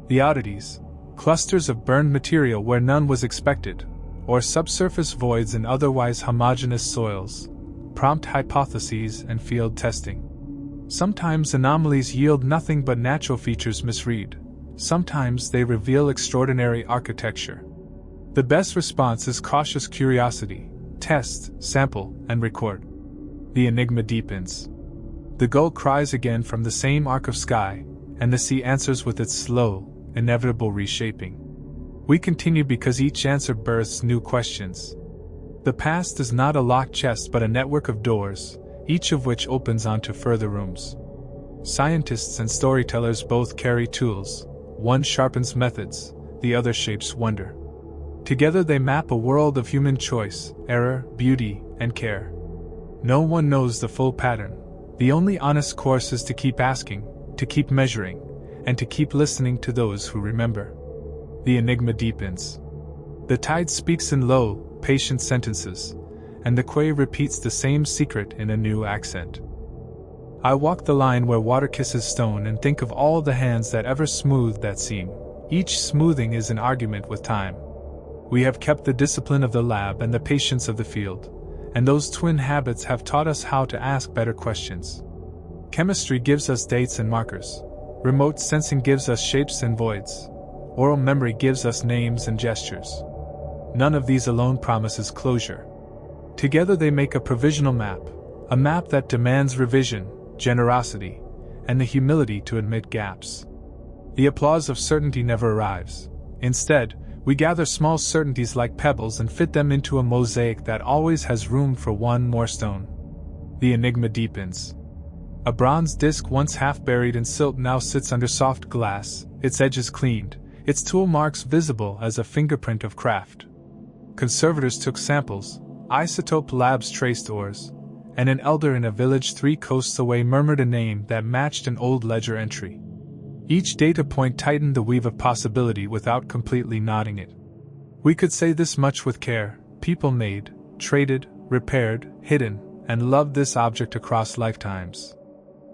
The oddities, clusters of burned material where none was expected, or subsurface voids in otherwise homogeneous soils, prompt hypotheses and field testing. Sometimes anomalies yield nothing but natural features misread. Sometimes they reveal extraordinary architecture. The best response is cautious curiosity. Test, sample, and record. The enigma deepens. The gull cries again from the same arc of sky, and the sea answers with its slow, inevitable reshaping. We continue because each answer births new questions. The past is not a locked chest but a network of doors, each of which opens onto further rooms. Scientists and storytellers both carry tools. One sharpens methods, the other shapes wonder. Together they map a world of human choice, error, beauty, and care. No one knows the full pattern. The only honest course is to keep asking, to keep measuring, and to keep listening to those who remember. The enigma deepens. The tide speaks in low, patient sentences, and the quay repeats the same secret in a new accent. I walk the line where water kisses stone and think of all the hands that ever smoothed that seam. Each smoothing is an argument with time. We have kept the discipline of the lab and the patience of the field, and those twin habits have taught us how to ask better questions. Chemistry gives us dates and markers. Remote sensing gives us shapes and voids. Oral memory gives us names and gestures. None of these alone promises closure. Together they make a provisional map, a map that demands revision, generosity, and the humility to admit gaps. The applause of certainty never arrives. Instead, we gather small certainties like pebbles and fit them into a mosaic that always has room for one more stone. The enigma deepens. A bronze disc once half buried in silt now sits under soft glass, its edges cleaned, its tool marks visible as a fingerprint of craft. Conservators took samples, isotope labs traced ores, and an elder in a village 3 coasts away murmured a name that matched an old ledger entry. Each data point tightened the weave of possibility without completely knotting it. We could say this much with care: people made, traded, repaired, hidden, and loved this object across lifetimes.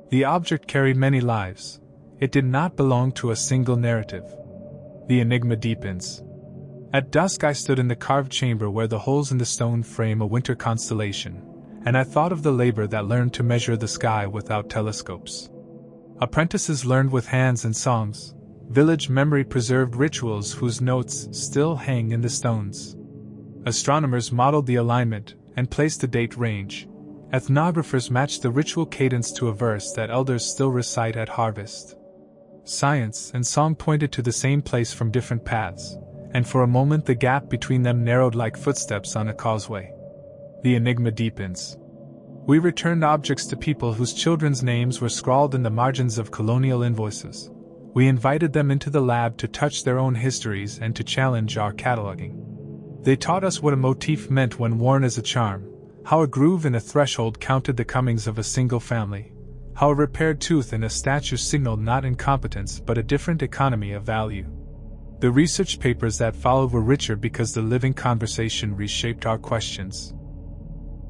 The object carried many lives. It did not belong to a single narrative. The enigma deepens. At dusk I stood in the carved chamber where the holes in the stone frame a winter constellation, and I thought of the labor that learned to measure the sky without telescopes. Apprentices learned with hands and songs. Village memory preserved rituals whose notes still hang in the stones. Astronomers modeled the alignment and placed the date range. Ethnographers matched the ritual cadence to a verse that elders still recite at harvest. Science and song pointed to the same place from different paths, and for a moment the gap between them narrowed like footsteps on a causeway. The enigma deepens. We returned objects to people whose children's names were scrawled in the margins of colonial invoices. We invited them into the lab to touch their own histories and to challenge our cataloging. They taught us what a motif meant when worn as a charm, how a groove in a threshold counted the comings of a single family, how a repaired tooth in a statue signaled not incompetence but a different economy of value. The research papers that followed were richer because the living conversation reshaped our questions.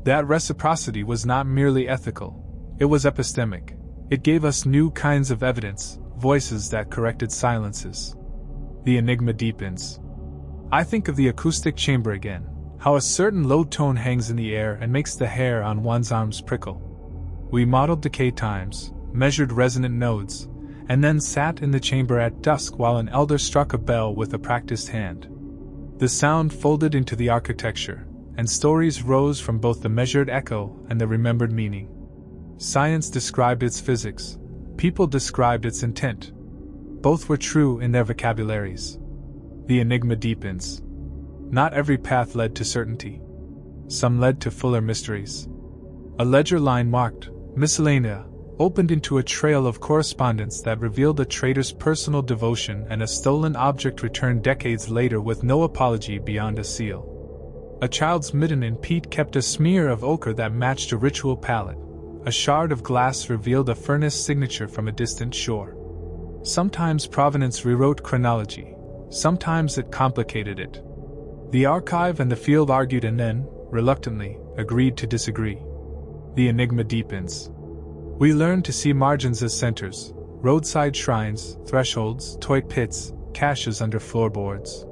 That reciprocity was not merely ethical, it was epistemic. It gave us new kinds of evidence, voices that corrected silences. The enigma deepens. I think of the acoustic chamber again, how a certain low tone hangs in the air and makes the hair on one's arms prickle. We modeled decay times, measured resonant nodes, and then sat in the chamber at dusk while an elder struck a bell with a practiced hand. The sound folded into the architecture, and stories rose from both the measured echo and the remembered meaning. Science described its physics, people described its intent. Both were true in their vocabularies. The enigma deepens. Not every path led to certainty. Some led to fuller mysteries. A ledger line marked Miscellanea opened into a trail of correspondence that revealed a trader's personal devotion and a stolen object returned decades later with no apology beyond a seal. A child's midden in peat kept a smear of ochre that matched a ritual palette. A shard of glass revealed a furnace signature from a distant shore. Sometimes provenance rewrote chronology, sometimes it complicated it. The archive and the field argued and then, reluctantly, agreed to disagree. The enigma deepens. We learned to see margins as centers, roadside shrines, thresholds, toy pits, caches under floorboards.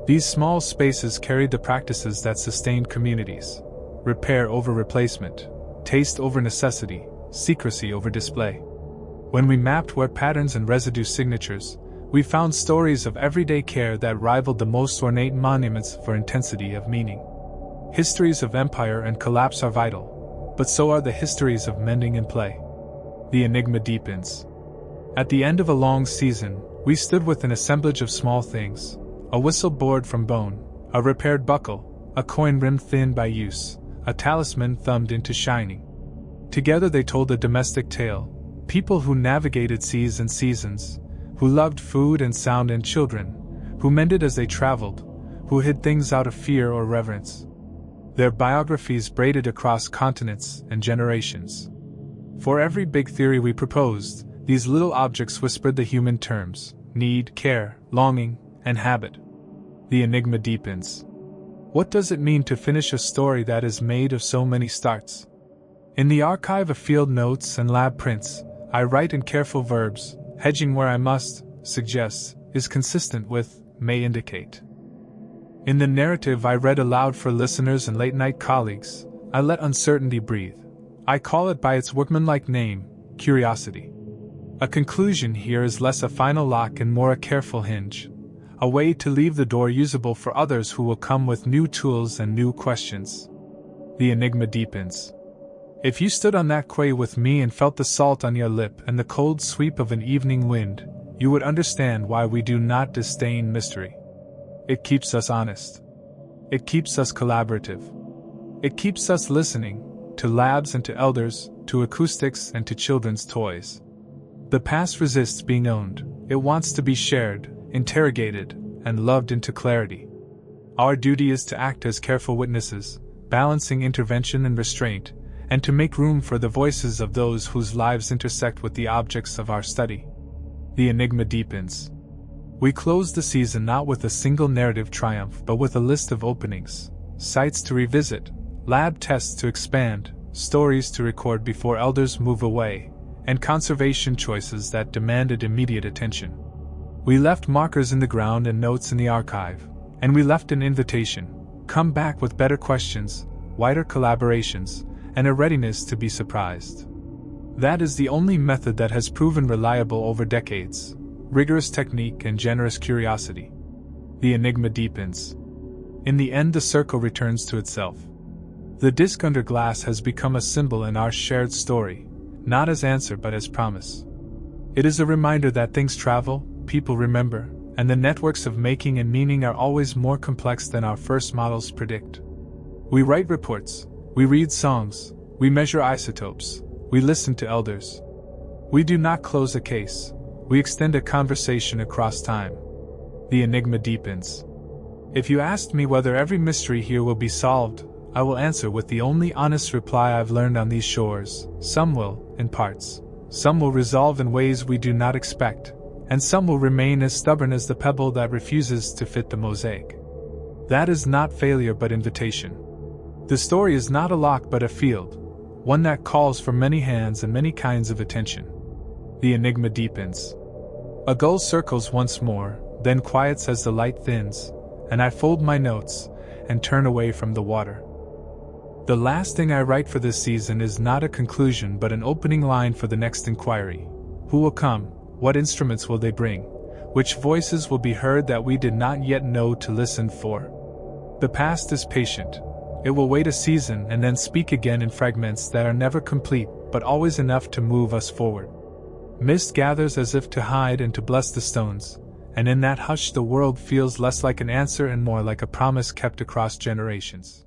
These small spaces carried the practices that sustained communities: repair over replacement, taste over necessity, secrecy over display. When we mapped where patterns and residue signatures, we found stories of everyday care that rivaled the most ornate monuments for intensity of meaning. Histories of empire and collapse are vital. but so are the histories of mending and play. The enigma deepens. At the end of a long season, we stood with an assemblage of small things: a whistle bored from bone, a repaired buckle, a coin rimmed thin by use, a talisman thumbed into shining. Together they told a domestic tale, people who navigated seas and seasons, who loved food and sound and children, who mended as they traveled, who hid things out of fear or reverence. Their biographies braided across continents and generations. For every big theory we proposed, these little objects whispered the human terms: need, care, longing, and habit. The enigma deepens. What does it mean to finish a story that is made of so many starts? In the archive of field notes and lab prints, I write in careful verbs: hedging where I must, suggests, is consistent with, may indicate. In the narrative I read aloud for listeners and late-night colleagues, I let uncertainty breathe. I call it by its workmanlike name, curiosity. A conclusion here is less a final lock and more a careful hinge, a way to leave the door usable for others who will come with new tools and new questions. The enigma deepens. If you stood on that quay with me and felt the salt on your lip and the cold sweep of an evening wind, you would understand why we do not disdain mystery. It keeps us honest. It keeps us collaborative. It keeps us listening, to labs and to elders, to acoustics and to children's toys. The past resists being owned. It wants to be shared, interrogated, and loved into clarity. Our duty is to act as careful witnesses, balancing intervention and restraint, and to make room for the voices of those whose lives intersect with the objects of our study. The enigma deepens. We close the season not with a single narrative triumph but with a list of openings, sites to revisit, lab tests to expand, stories to record before elders move away, and conservation choices that demanded immediate attention. We left markers in the ground and notes in the archive, and we left an invitation: come back with better questions, wider collaborations, and a readiness to be surprised. That is the only method that has proven reliable over decades: rigorous technique and generous curiosity. The enigma deepens. In the end, the circle returns to itself. The disc under glass has become a symbol in our shared story, not as answer but as promise. It is a reminder that things travel, people remember, and the networks of making and meaning are always more complex than our first models predict. We write reports, we read songs, we measure isotopes, we listen to elders. We do not close a case, we extend a conversation across time. The enigma deepens. If you asked me whether every mystery here will be solved, I will answer with the only honest reply I've learned on these shores: some will, in parts. Some will resolve in ways we do not expect, and some will remain as stubborn as the pebble that refuses to fit the mosaic. That is not failure but invitation. The story is not a lock but a field, one that calls for many hands and many kinds of attention. The enigma deepens. A gull circles once more, then quiets as the light thins, and I fold my notes and turn away from the water. The last thing I write for this season is not a conclusion but an opening line for the next inquiry. Who will come? What instruments will they bring? Which voices will be heard that we did not yet know to listen for? The past is patient. It will wait a season and then speak again in fragments that are never complete but always enough to move us forward. Mist gathers as if to hide and to bless the stones, and in that hush the world feels less like an answer and more like a promise kept across generations.